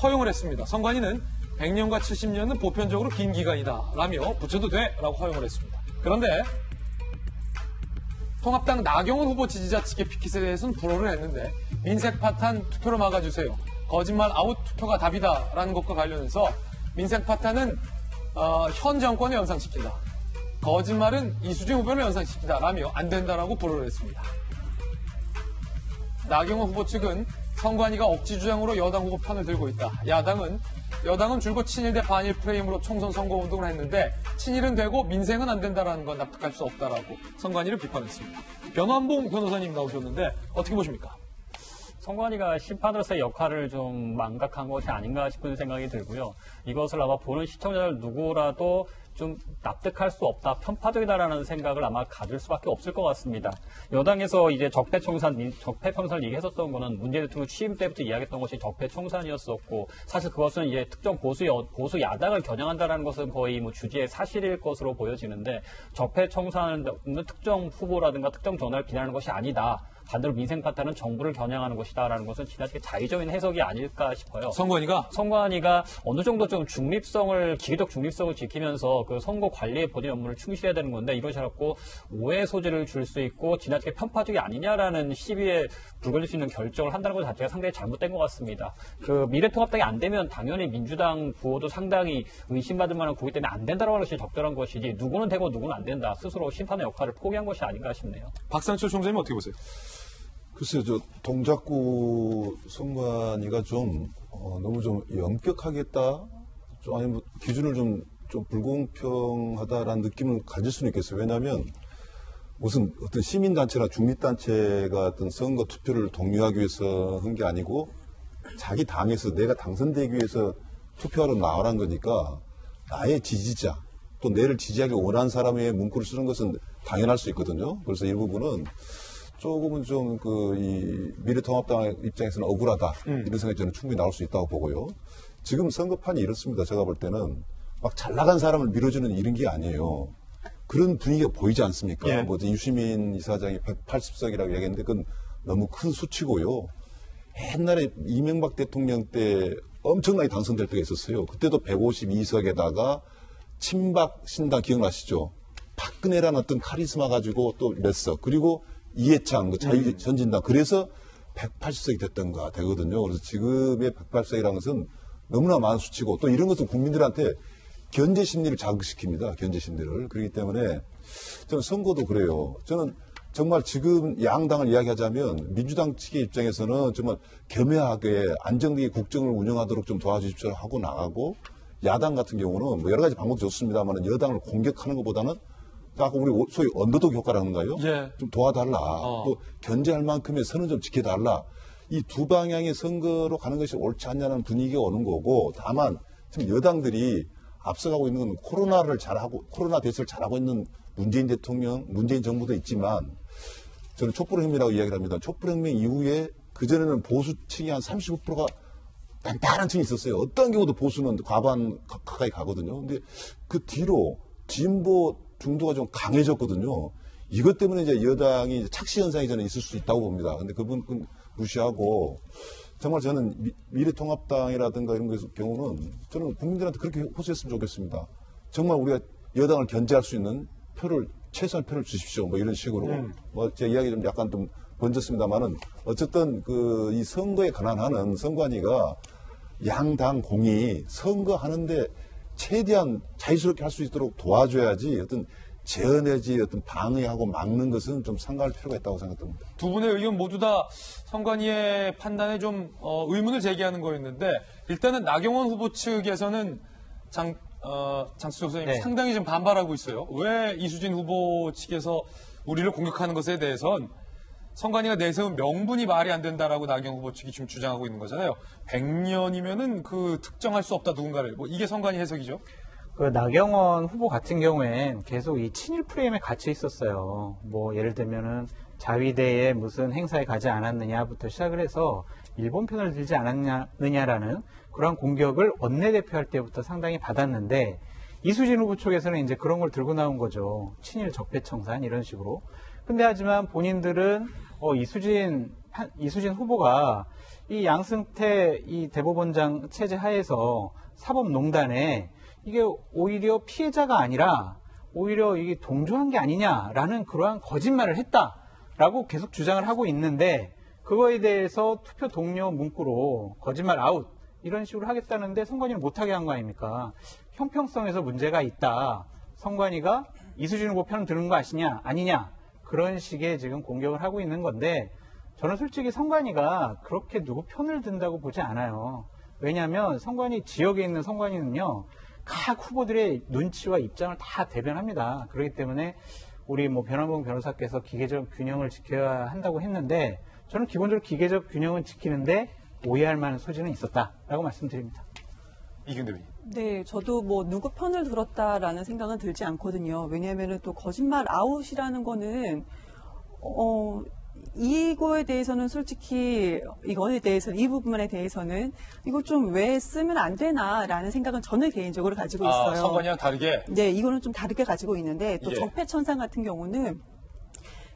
S1: 허용을 했습니다. 선관위는 100년과 70년은 보편적으로 긴 기간이다 라며 붙여도 돼 라고 허용을 했습니다. 그런데 통합당 나경원 후보 지지자 측의 피켓에 대해서는 불허를 했는데 민생파탄 투표로 막아주세요. 거짓말 아웃 투표가 답이다 라는 것과 관련해서 민생파탄은 현 정권을 연상시킨다. 거짓말은 이수진 후보를 연상시킨다 라며 안 된다라고 불허를 했습니다. 나경원 후보 측은 선관위가 억지 주장으로 여당 후보 편을 들고 있다. 여당은 줄곧 친일 대 반일 프레임으로 총선 선거운동을 했는데 친일은 되고 민생은 안 된다라는 건 납득할 수 없다라고 선관위를 비판했습니다. 변환봉 변호사님 나오셨는데 어떻게 보십니까?
S12: 선관위가 심판으로서의 역할을 좀 망각한 것이 아닌가 싶은 생각이 들고요. 이것을 아마 보는 시청자들 누구라도 좀 납득할 수 없다, 편파적이다라는 생각을 아마 가질 수밖에 없을 것 같습니다. 여당에서 이제 적폐청산을 얘기했었던 거는 문재인 대통령 취임 때부터 이야기했던 것이 적폐청산이었었고, 사실 그것은 이제 특정 보수 야당을 겨냥한다라는 것은 거의 뭐 주제의 사실일 것으로 보여지는데, 적폐청산은 특정 후보라든가 특정 정당을 비난하는 것이 아니다. 반대로 민생파탄은 정부를 겨냥하는 것이다라는 것은 지나치게 자의적인 해석이 아닐까 싶어요. 선관위가 어느 정도 좀 기계적 중립성을 지키면서 그 선거 관리에 본인 업무를 충실해야 되는 건데, 이러지 않고 오해 소지를 줄 수 있고 지나치게 편파적이 아니냐라는 시비에 불거질 수 있는 결정을 한다는 것 자체가 상당히 잘못된 것 같습니다. 그 미래통합당이 안 되면 당연히 민주당 구호도 상당히 의심받을 만한 구호이기 때문에 안 된다라고 하는 것이 적절한 것이지, 누구는 되고 누구는 안 된다, 스스로 심판의 역할을 포기한 것이 아닌가 싶네요.
S1: 박상철 총장님 어떻게 보세요?
S5: 글쎄요, 동작구 선관위가 너무 좀 엄격하게 했다, 아니면 기준을 좀 불공평하다라는 느낌을 가질 수는 있겠어요. 왜냐하면 무슨 어떤 시민단체나 중립단체가 어떤 선거 투표를 독려하기 위해서 한 게 아니고 자기 당에서 내가 당선되기 위해서 투표하러 나오라는 거니까 나의 지지자, 또 내를 지지하기 원하는 사람의 문구를 쓰는 것은 당연할 수 있거든요. 그래서 이 부분은 조금은 이 미래통합당 입장에서는 억울하다, 이런 생각이 저는 충분히 나올 수 있다고 보고요. 지금 선거판이 이렇습니다. 제가 볼 때는 막 잘 나간 사람을 밀어주는 이런 게 아니에요. 그런 분위기가 보이지 않습니까?
S1: 예.
S5: 유시민 이사장이 180석이라고 얘기했는데 그건 너무 큰 수치고요. 옛날에 이명박 대통령 때 엄청나게 당선될 때가 있었어요. 그때도 152석에다가 친박 신당 기억나시죠? 박근혜라는 어떤 카리스마 가지고 또 몇 석, 그리고 이해창, 자유선진당, 그래서 180석이 됐던가 되거든요. 그래서 지금의 180석이라는 것은 너무나 많은 수치고, 또 이런 것은 국민들한테 견제 심리를 자극시킵니다. 견제 심리를. 그렇기 때문에 저는 선거도 그래요. 저는 정말 지금 양당을 이야기하자면 민주당 측의 입장에서는 정말 겸허하게 안정되게 국정을 운영하도록 좀 도와주십시오 하고 나가고, 야당 같은 경우는 뭐 여러 가지 방법이 좋습니다만 여당을 공격하는 것보다는 아까 우리 소위 언더독 효과라는가요?
S1: 예.
S5: 좀 도와달라. 또 견제할 만큼의 선은 좀 지켜달라. 이 두 방향의 선거로 가는 것이 옳지 않냐는 분위기가 오는 거고, 다만 지금 여당들이 앞서가고 있는 건 코로나 대처를 잘하고 있는 문재인 대통령, 문재인 정부도 있지만, 저는 촛불혁명이라고 이야기를 합니다. 촛불혁명 이후에 그전에는 보수층이 한 35%가 단단한 층이 있었어요. 어떤 경우도 보수는 과반 가까이 가거든요. 근데 그 뒤로 진보 중도가 좀 강해졌거든요. 이것 때문에 이제 여당이 착시 현상이 저는 있을 수 있다고 봅니다. 근데 그분 무시하고, 정말 저는 미래통합당이라든가 이런 경우는 저는 국민들한테 그렇게 호소했으면 좋겠습니다. 정말 우리가 여당을 견제할 수 있는 표를 최소한 표를 주십시오. 뭐 이런 식으로 뭐 제 이야기 좀 약간 좀 번졌습니다만은 어쨌든 그 이 선거에 관한하는 선관위가 양당 공이 선거하는데 최대한 자유스럽게 할 수 있도록 도와줘야지 어떤 제어 내지 어떤 방해하고 막는 것은 좀 삼가할 필요가 있다고 생각합니다.
S1: 두 분의 의견 모두 다 선관위의 판단에 좀 의문을 제기하는 거였는데 일단은 나경원 후보 측에서는 장수석 선생님
S8: 네.
S1: 상당히 좀 반발하고 있어요. 왜 이수진 후보 측에서 우리를 공격하는 것에 대해선 선관위가 내세운 명분이 말이 안 된다라고 나경원 후보 측이 지금 주장하고 있는 거잖아요. 100년이면은 그 특정할 수 없다 누군가를. 뭐 이게 선관위 해석이죠.
S8: 그 나경원 후보 같은 경우엔 계속 이 친일 프레임에 갇혀 있었어요. 뭐 예를 들면은 자위대에 무슨 행사에 가지 않았느냐부터 시작을 해서 일본 편을 들지 않았느냐라는 그런 공격을 원내대표 할 때부터 상당히 받았는데 이수진 후보 쪽에서는 이제 그런 걸 들고 나온 거죠. 친일 적폐청산 이런 식으로. 근데 하지만 본인들은 이수진 후보가 이 양승태 이 대법원장 체제 하에서 사법농단에 이게 오히려 피해자가 아니라 오히려 이게 동조한 게 아니냐라는 그러한 거짓말을 했다라고 계속 주장을 하고 있는데 그거에 대해서 투표 동료 문구로 거짓말 아웃 이런 식으로 하겠다는데 선관위는 못하게 한 거 아닙니까? 형평성에서 문제가 있다. 선관위가 이수진 후보 편을 드는 거 아니냐 그런 식의 지금 공격을 하고 있는 건데 저는 솔직히 선관위가 그렇게 누구 편을 든다고 보지 않아요. 왜냐하면 선관위 지역에 있는 선관위는요. 각 후보들의 눈치와 입장을 다 대변합니다. 그렇기 때문에 우리 뭐 변환봉 변호사께서 기계적 균형을 지켜야 한다고 했는데 저는 기본적으로 기계적 균형은 지키는데 오해할 만한 소지는 있었다라고 말씀드립니다.
S1: 이경대 의원님.
S9: 네, 저도 뭐 누구 편을 들었다라는 생각은 들지 않거든요. 왜냐하면은 또 거짓말 아웃이라는 거는 이거에 대해서는 솔직히 이 부분에 대해서는 이거 좀 왜 쓰면 안 되나라는 생각은 저는 개인적으로 가지고 있어요.
S1: 선관위랑 다르게?
S9: 네, 이거는 좀 다르게 가지고 있는데 또
S1: 예.
S9: 적폐청산 같은 경우는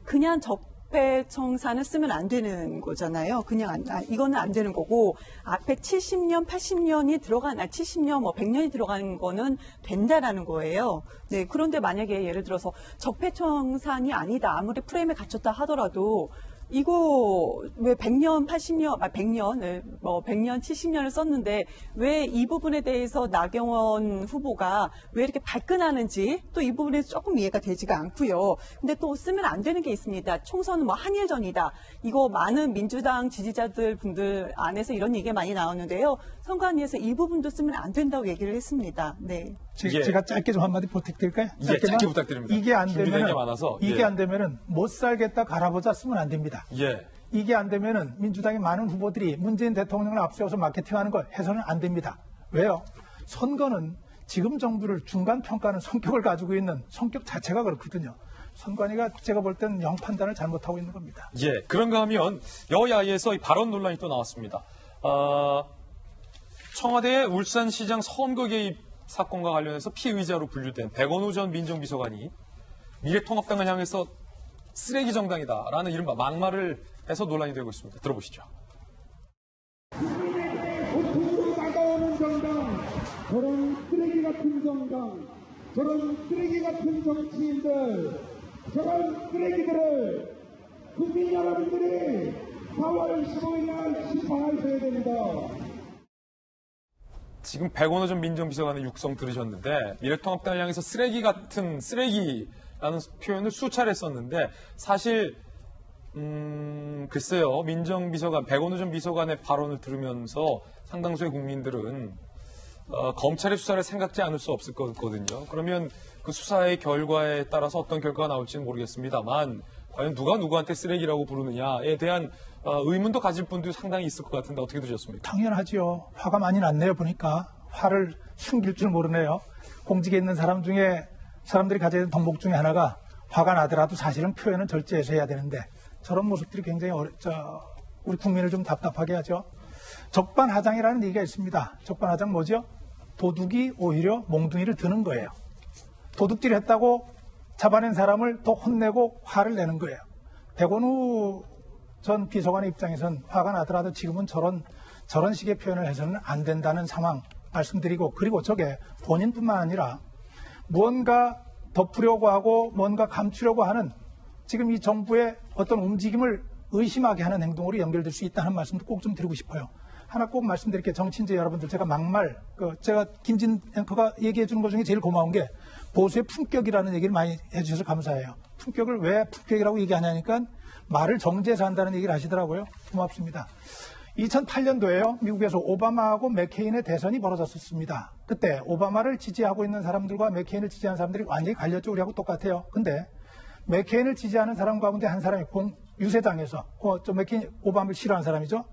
S9: 그냥 적폐청산을 쓰면 안 되는 거잖아요. 그냥 이거는 안 되는 거고 앞에 70년, 80년이 들어간 70년, 뭐 100년이 들어간 거는 된다라는 거예요. 네, 그런데 만약에 예를 들어서 적폐청산이 아니다. 아무리 프레임에 갇혔다 하더라도 이거 왜 100년, 80년, 100년, 뭐 100년, 70년을 썼는데 왜 이 부분에 대해서 나경원 후보가 왜 이렇게 발끈하는지 또 이 부분에서 조금 이해가 되지가 않고요. 근데 또 쓰면 안 되는 게 있습니다. 총선은 뭐 한일전이다. 이거 많은 민주당 지지자들 분들 안에서 이런 얘기가 많이 나오는데요. 선관위에서 이 부분도 쓰면 안 된다고 얘기를 했습니다. 네.
S3: 제가 짧게 좀 한마디 부탁드릴까요?
S1: 예, 짧게 부탁드립니다.
S3: 이게 안
S1: 준비된
S3: 되면
S1: 게 많아서.
S3: 이게
S1: 예.
S3: 안 되면은 못 살겠다 갈아보자 쓰면 안 됩니다.
S1: 예.
S3: 이게 안 되면은 민주당의 많은 후보들이 문재인 대통령을 앞세워서 마케팅하는 거 해서는 안 됩니다. 왜요? 선거는 지금 정부를 중간 평가하는 성격을 가지고 있는 성격 자체가 그렇거든요. 선관위가 제가 볼 때는 영 판단을 잘못하고 있는 겁니다.
S1: 예, 그런가 하면 여야에서 이 발언 논란이 또 나왔습니다. 청와대의 울산시장 선거 개입 사건과 관련해서 피의자로 분류된 백원우 전 민정비서관이 미래통합당을 향해서 쓰레기 정당이다라는 이른바 막말을 해서 논란이 되고 있습니다. 들어보시죠.
S13: 국민으로 다가오는 정당, 저런 쓰레기 같은 정당, 저런 쓰레기 같은 정치인들, 저런 쓰레기들을 국민 여러분들이 4월 15일 날 심판하셔야 됩니다.
S1: 지금 백원호 전 민정비서관의 육성 들으셨는데 미래통합당을 향해서 쓰레기 같은 쓰레기라는 표현을 수차례 썼는데 사실 글쎄요. 민정비서관 백원호 전 비서관의 발언을 들으면서 상당수의 국민들은 검찰의 수사를 생각지 않을 수 없을 거거든요. 그러면 그 수사의 결과에 따라서 어떤 결과가 나올지는 모르겠습니다만 과연 누가 누구한테 쓰레기라고 부르느냐에 대한 의문도 가질 분도 상당히 있을 것 같은데 어떻게 드셨습니까?
S3: 당연하지요. 화가 많이 났네요. 보니까 화를 숨길 줄 모르네요. 공직에 있는 사람 중에 사람들이 가져야 되는 덕목 중에 하나가 화가 나더라도 사실은 표현은 절제해서 해야 되는데 저런 모습들이 굉장히 우리 국민을 좀 답답하게 하죠. 적반하장이라는 얘기가 있습니다. 적반하장 뭐죠? 도둑이 오히려 몽둥이를 드는 거예요. 도둑질 했다고 잡아낸 사람을 더 혼내고 화를 내는 거예요. 백원우 전 비서관의 입장에선 화가 나더라도 지금은 저런 식의 표현을 해서는 안 된다는 상황 말씀드리고, 그리고 저게 본인뿐만 아니라 무언가 덮으려고 하고 뭔가 감추려고 하는 지금 이 정부의 어떤 움직임을 의심하게 하는 행동으로 연결될 수 있다는 말씀도 꼭 좀 드리고 싶어요. 하나 꼭 말씀드릴게요. 정치인들 여러분들, 제가 막말, 제가 김진 앵커가 얘기해 주는 것 중에 제일 고마운 게 보수의 품격이라는 얘기를 많이 해주셔서 감사해요. 품격을 왜 품격이라고 얘기하냐니까 말을 정제해서 한다는 얘기를 하시더라고요. 고맙습니다. 2008년도에요. 미국에서 오바마하고 맥케인의 대선이 벌어졌었습니다. 그때 오바마를 지지하고 있는 사람들과 맥케인을 지지하는 사람들이 완전히 갈렸죠. 우리하고 똑같아요. 근데 맥케인을 지지하는 사람 가운데 한 사람이 유세장에서 맥케인 오바마를 싫어하는 사람이죠.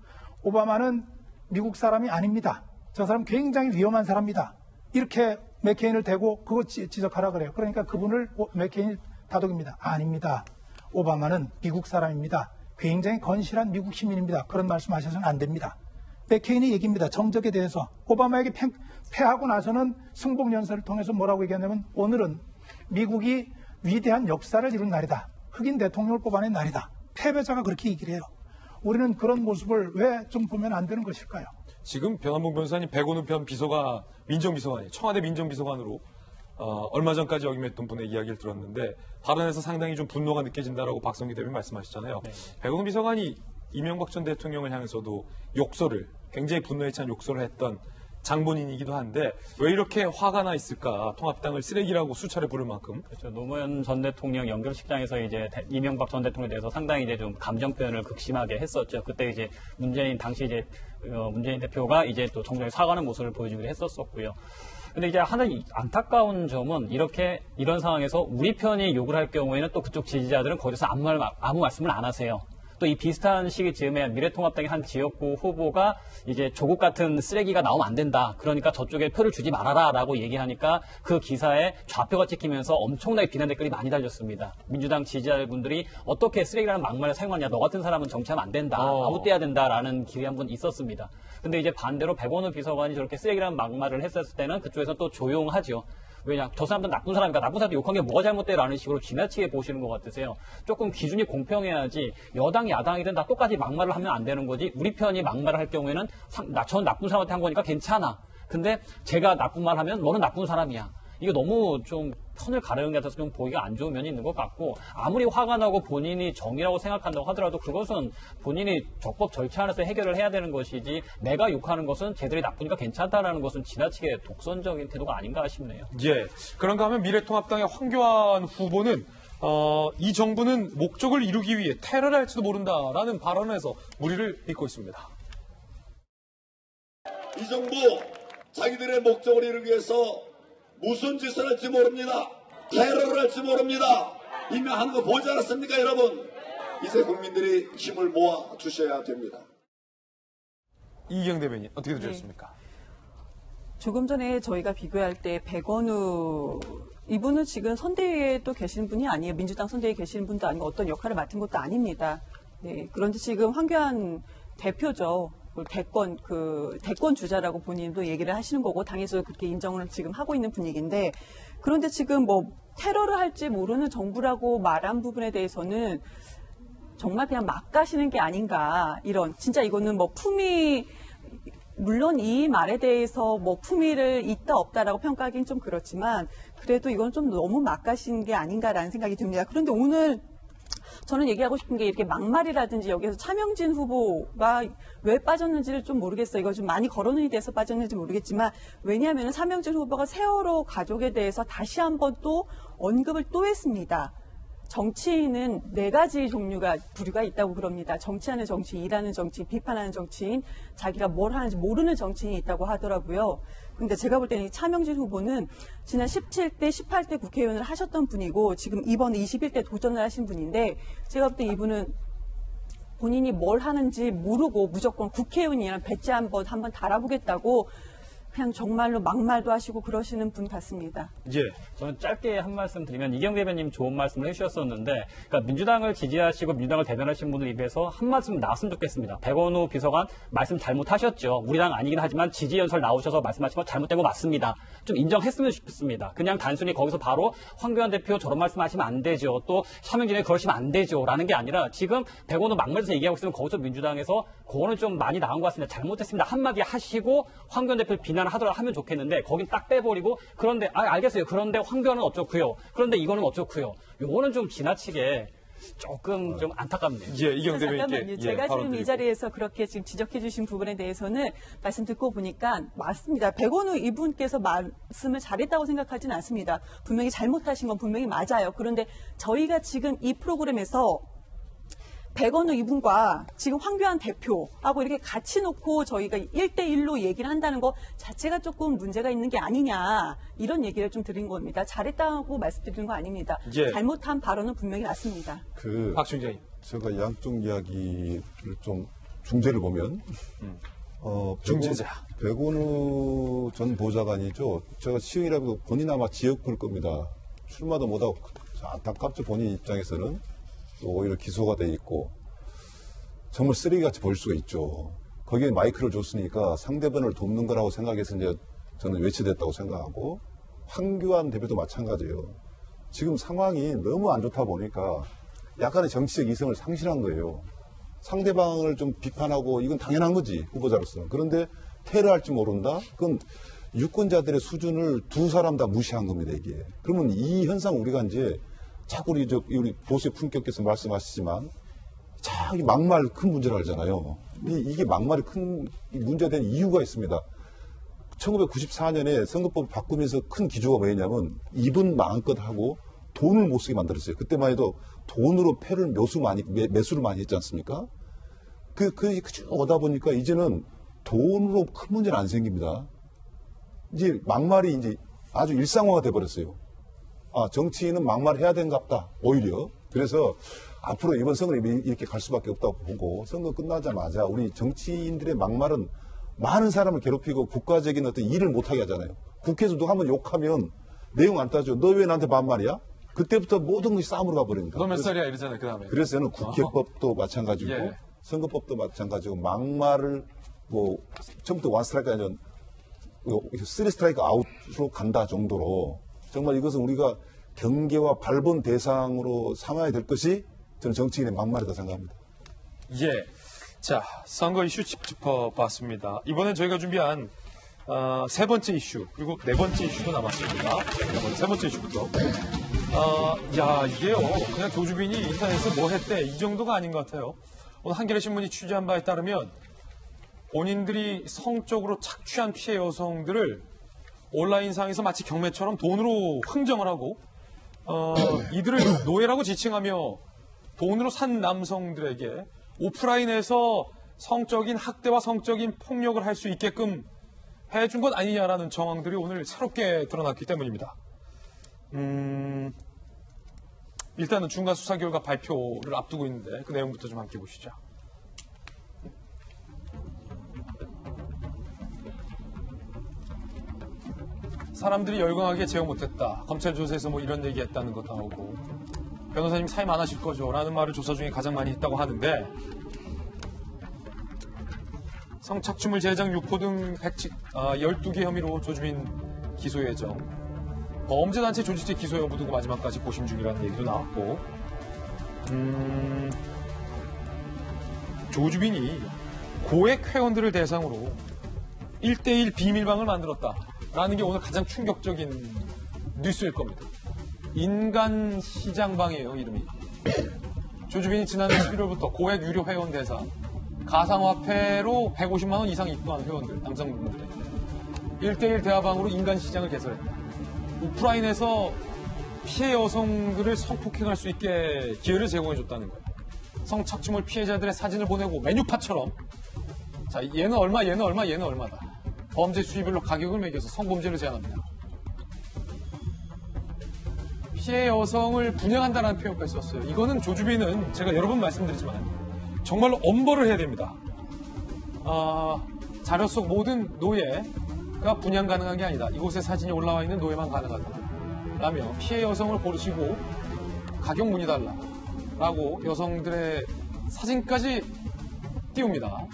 S3: 오바마는 미국 사람이 아닙니다. 저 사람 굉장히 위험한 사람입니다. 이렇게 맥케인을 대고 그거 지적하라 그래요. 그러니까 그분을 맥케인이 다독입니다. 아닙니다. 오바마는 미국 사람입니다. 굉장히 건실한 미국 시민입니다. 그런 말씀하셔서는 안 됩니다. 맥케인이 얘기입니다. 정적에 대해서. 오바마에게 패하고 나서는 승복연설을 통해서 뭐라고 얘기하냐면 오늘은 미국이 위대한 역사를 이룬 날이다. 흑인 대통령을 뽑아낸 날이다. 패배자가 그렇게 얘기를 해요. 우리는 그런 모습을 왜 좀 보면 안 되는 것일까요?
S1: 지금 변한봉 변호사님 백원우 전 비서가 민정비서관이 청와대 민정비서관으로 얼마 전까지 역임했던 분의 이야기를 들었는데 발언에서 상당히 좀 분노가 느껴진다라고 박성기 대변인 말씀하셨잖아요. 네. 백원우 비서관이 이명박 전 대통령을 향해서도 욕설을 굉장히 분노에 찬 욕설을 했던 장본인이기도 한데 왜 이렇게 화가 나 있을까? 통합당을 쓰레기라고 수차례 부를 만큼.
S12: 그렇죠. 노무현 전 대통령 연결식장에서 이제 이명박 전 대통령에 대해서 상당히 이제 좀 감정 표현을 극심하게 했었죠. 그때 이제 당시 이제 문재인 대표가 이제 또 정정에 사과하는 모습을 보여주기도 했었었고요. 근데 이제 하나 안타까운 점은 이런 상황에서 우리 편이 욕을 할 경우에는 또 그쪽 지지자들은 거기서 아무 말씀을 안 하세요. 또 이 비슷한 시기 즈음에 미래통합당의 한 지역구 후보가 이제 조국 같은 쓰레기가 나오면 안 된다. 그러니까 저쪽에 표를 주지 말아라라고 얘기하니까 그 기사에 좌표가 찍히면서 엄청나게 비난 댓글이 많이 달렸습니다. 민주당 지지자분들이 어떻게 쓰레기라는 막말을 사용하냐. 너 같은 사람은 정치하면 안 된다. 아웃돼야 된다라는 길이 한번 있었습니다. 근데 이제 반대로 백원우 비서관이 저렇게 쓰레기라는 막말을 했었을 때는 그쪽에서 또 조용하죠. 왜냐, 저 사람도 나쁜 사람이니까 나쁜 사람도 욕한 게 뭐가 잘못돼라는 식으로 지나치게 보시는 것 같으세요. 조금 기준이 공평해야지 여당, 야당이든 다 똑같이 막말을 하면 안 되는 거지. 우리 편이 막말을 할 경우에는 전 나쁜 사람한테 한 거니까 괜찮아. 근데 제가 나쁜 말 하면 너는 나쁜 사람이야. 이거 너무 좀 선을 가르는 게 같아서 좀 보기가 안 좋은 면이 있는 것 같고 아무리 화가 나고 본인이 정의라고 생각한다고 하더라도 그것은 본인이 적법 절차 안에서 해결을 해야 되는 것이지 내가 욕하는 것은 쟤들이 나쁘니까 괜찮다라는 것은 지나치게 독선적인 태도가 아닌가 싶네요.
S1: 예. 그런가 하면 미래통합당의 황교안 후보는 이 정부는 목적을 이루기 위해 테러를 할지도 모른다라는 발언에서 무리를 빚고 있습니다.
S14: 이 정부 자기들의 목적을 이루기 위해서 무슨 짓을 할지 모릅니다. 테러를 할지 모릅니다. 이미 하는 거 보지 않았습니까, 여러분? 이제 국민들이 힘을 모아 주셔야 됩니다.
S1: 이기영 대변인 어떻게 들으셨습니까?
S9: 네. 조금 전에 저희가 비교할 때 백원우 이분은 지금 선대위에 또 계시는 분이 아니에요. 민주당 선대위에 계시는 분도 아니고 어떤 역할을 맡은 것도 아닙니다. 네, 그런데 지금 황교안 대표죠. 대권 주자라고 본인도 얘기를 하시는 거고 당에서 그렇게 인정을 지금 하고 있는 분위기인데 그런데 지금 뭐 테러를 할지 모르는 정부라고 말한 부분에 대해서는 정말 그냥 막 가시는 게 아닌가 이런 진짜 이거는 뭐 품위 물론 이 말에 대해서 뭐 품위를 있다 없다라고 평가하기는 좀 그렇지만 그래도 이건 좀 너무 막 가시는 게 아닌가라는 생각이 듭니다. 그런데 오늘 저는 얘기하고 싶은 게 이렇게 막말이라든지 여기서 차명진 후보가 왜 빠졌는지를 좀 모르겠어요. 이거 좀 많이 거론이 돼서 빠졌는지 모르겠지만 왜냐하면 차명진 후보가 세월호 가족에 대해서 다시 한번 또 언급을 또 했습니다. 정치인은 4가지 부류가 있다고 그럽니다. 정치하는 정치인, 일하는 정치인, 비판하는 정치인, 자기가 뭘 하는지 모르는 정치인이 있다고 하더라고요. 근데 제가 볼 때는 차명진 후보는 지난 17대, 18대 국회의원을 하셨던 분이고 지금 이번에 21대 도전을 하신 분인데 제가 볼 때 이분은 본인이 뭘 하는지 모르고 무조건 국회의원이랑 배지 한번 달아보겠다고 그냥 정말로 막말도 하시고 그러시는 분 같습니다.
S12: 예. 저는 짧게 한 말씀 드리면 이경 대변님 좋은 말씀을 해주셨었는데 그러니까 민주당을 지지하시고 민주당을 대변하시는 분들 입에서 한 말씀 나왔으면 좋겠습니다. 백원우 비서관 말씀 잘못하셨죠. 우리 당 아니긴 하지만 지지연설 나오셔서 말씀하신 거 잘못된 거 맞습니다. 좀 인정했으면 싶습니다. 그냥 단순히 거기서 바로 황교안 대표 저런 말씀하시면 안 되죠. 또 차명진에 그러시면 안 되죠. 라는 게 아니라 지금 백원우 막말에서 얘기하고 있으면 거기서 민주당에서 그거는 좀 많이 나온 것 같습니다. 잘못했습니다. 한마디 하시고 황교안 대표 비난 하더라도 하면 좋겠는데 거긴 딱 빼버리고 그런데 알겠어요. 그런데 황교안은 어쩌고요. 그런데 이거는 어쩌고요. 요거는 좀 지나치게 조금 좀 안타깝네요.
S1: 예, 이경대
S9: 잠깐만요.
S1: 의원님께
S9: 제가 지금 이 자리에서 그렇게 지금 지적해 주신 부분에 대해서는 말씀 듣고 보니까 맞습니다. 백원우 이분께서 말씀을 잘했다고 생각하지는 않습니다. 분명히 잘못하신 건 분명히 맞아요. 그런데 저희가 지금 이 프로그램에서 백원우 이분과 지금 황교안 대표하고 이렇게 같이 놓고 저희가 1대1로 얘기를 한다는 거 자체가 조금 문제가 있는 게 아니냐 이런 얘기를 좀 드린 겁니다. 잘했다고 말씀드리는 거 아닙니다.
S1: 예.
S9: 잘못한 발언은 분명히 맞습니다.
S1: 박준재
S5: 제가 양쪽 이야기를 좀 중재를 보면
S1: 중재자
S5: 백원우 전 보좌관이죠. 제가 시흥이라도 본인 아마 지역구일 겁니다. 출마도 못하고 안타깝죠. 본인 입장에서는. 또 오히려 기소가 돼 있고 정말 쓰레기같이 보일 수가 있죠. 거기에 마이크를 줬으니까 상대방을 돕는 거라고 생각해서 이제 저는 외치됐다고 생각하고 황교안 대표도 마찬가지예요. 지금 상황이 너무 안 좋다 보니까 약간의 정치적 이성을 상실한 거예요. 상대방을 좀 비판하고 이건 당연한 거지 후보자로서. 그런데 테러할지 모른다? 그건 유권자들의 수준을 두 사람 다 무시한 겁니다 이게. 그러면 이 현상 우리가 이제 자꾸 우리 보수의 품격께서 말씀하시지만 자기 막말 큰 문제를 알잖아요. 이게 막말이 큰 문제된 이유가 있습니다. 1994년에 선거법을 바꾸면서 큰 기조가 뭐였냐면 입은 마음껏 하고 돈을 못 쓰게 만들었어요. 그때만 해도 돈으로 패를 매수를 많이 했지 않습니까? 쭉 오다 보니까 이제는 돈으로 큰 문제는 안 생깁니다. 이제 막말이 이제 아주 일상화가 돼버렸어요. 정치인은 막말해야 되는갑다. 오히려. 그래서 앞으로 이번 선거는 이렇게 갈 수밖에 없다고 보고 선거 끝나자마자 우리 정치인들의 막말은 많은 사람을 괴롭히고 국가적인 어떤 일을 못하게 하잖아요. 국회에서 누가 한번 욕하면 내용 안 따져. 너 왜 나한테 반말이야? 그때부터 모든 것이 싸움으로 가버립니다.
S1: 너 몇 살이야 이러잖아요. 그다음에.
S5: 그래서 저는 국회법도 마찬가지고
S1: 예.
S5: 선거법도 마찬가지고 막말을 처음부터 원 스트라이크가 아니라 3스트라이크 아웃으로 간다 정도로 정말 이것은 우리가 경계와 발본 대상으로 삼아야 될 것이 저는 정치인의 막말이다 생각합니다.
S1: 예. 자, 선거 이슈 짚어봤습니다. 이번엔 저희가 준비한 세 번째 이슈 그리고 네 번째 이슈도 남았습니다. 세 번째 이슈부터. 이게요. 그냥 조주빈이 인터넷에서 뭐 했대 이 정도가 아닌 것 같아요. 오늘 한겨레 신문이 취재한 바에 따르면 본인들이 성적으로 착취한 피해 여성들을 온라인상에서 마치 경매처럼 돈으로 흥정을 하고 이들을 노예라고 지칭하며 돈으로 산 남성들에게 오프라인에서 성적인 학대와 성적인 폭력을 할 수 있게끔 해준 것 아니냐라는 정황들이 오늘 새롭게 드러났기 때문입니다. 일단은 중간 수사 결과 발표를 앞두고 있는데 그 내용부터 좀 함께 보시죠. 사람들이 열광하게 제어 못했다. 검찰 조사에서 뭐 이런 얘기했다는 것도 나오고 변호사님 사임 안 하실 거죠? 라는 말을 조사 중에 가장 많이 했다고 하는데 성착취물 제작 유포 등 12개 혐의로 조주빈 기소 예정. 범죄단체 조직죄 기소 여부 두고 마지막까지 고심 중이라는 얘기도 나왔고 조주빈이 고액 회원들을 대상으로 1대1 비밀방을 만들었다. 라는 게 오늘 가장 충격적인 뉴스일 겁니다. 인간시장방이에요, 이름이. 조주빈이 지난해 11월부터 고액 유료 회원 대상, 가상화폐로 150만 원 이상 입금한 회원들, 남성분들 1대1 대화방으로 인간시장을 개설했다. 오프라인에서 피해 여성들을 성폭행할 수 있게 기회를 제공해줬다는 거예요. 성착취물 피해자들의 사진을 보내고 메뉴판처럼 자, 얘는 얼마, 얘는 얼마, 얘는 얼마다. 범죄 수위별로 가격을 매겨서 성범죄를 제한합니다. 피해 여성을 분양한다는 표현까지 썼어요. 이거는 조주빈은 제가 여러 번 말씀드리지만 정말로 엄벌을 해야 됩니다. 자료 속 모든 노예가 분양 가능한 게 아니다. 이곳에 사진이 올라와 있는 노예만 가능하다. 라며 피해 여성을 고르시고 가격 문의달라. 라고 여성들의 사진까지 띄웁니다.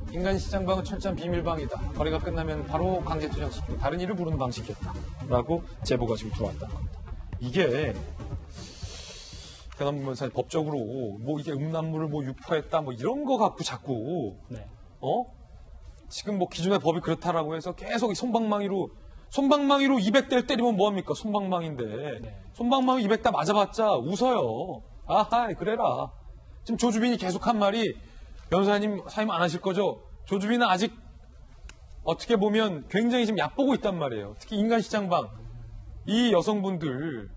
S1: 인간시장방은 철저한 비밀방이다. 거래가 끝나면 바로 강제 투쟁시키고 다른 일을 부르는 방식이었다. 라고 제보가 지금 들어왔다는 겁니다. 이게 그다음 사실 법적으로 뭐 이게 음란물을 뭐 유포했다 뭐 이런 거 갖고 자꾸 지금 뭐 기존의 법이 그렇다라고 해서 계속 손방망이로 200대를 때리면 뭐합니까? 손방망인데. 손방망이 200대 맞아봤자 웃어요. 아하, 그래라. 지금 조주빈이 계속 한 말이 변호사님 사임 안 하실 거죠? 조주빈은 아직 어떻게 보면 굉장히 지금 얕보고 있단 말이에요. 특히 인간시장방. 이 여성분들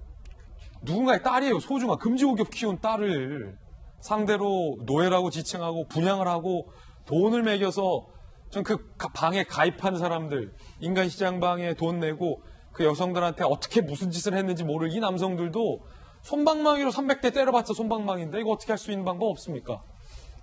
S1: 누군가의 딸이에요. 소중한 금지옥엽 키운 딸을 상대로 노예라고 지칭하고 분양을 하고 돈을 매겨서 좀 그 방에 가입한 사람들, 인간시장방에 돈 내고 그 여성들한테 어떻게 무슨 짓을 했는지 모를 이 남성들도 손방망이로 300대 때려봤자 손방망인데 이거 어떻게 할 수 있는 방법 없습니까?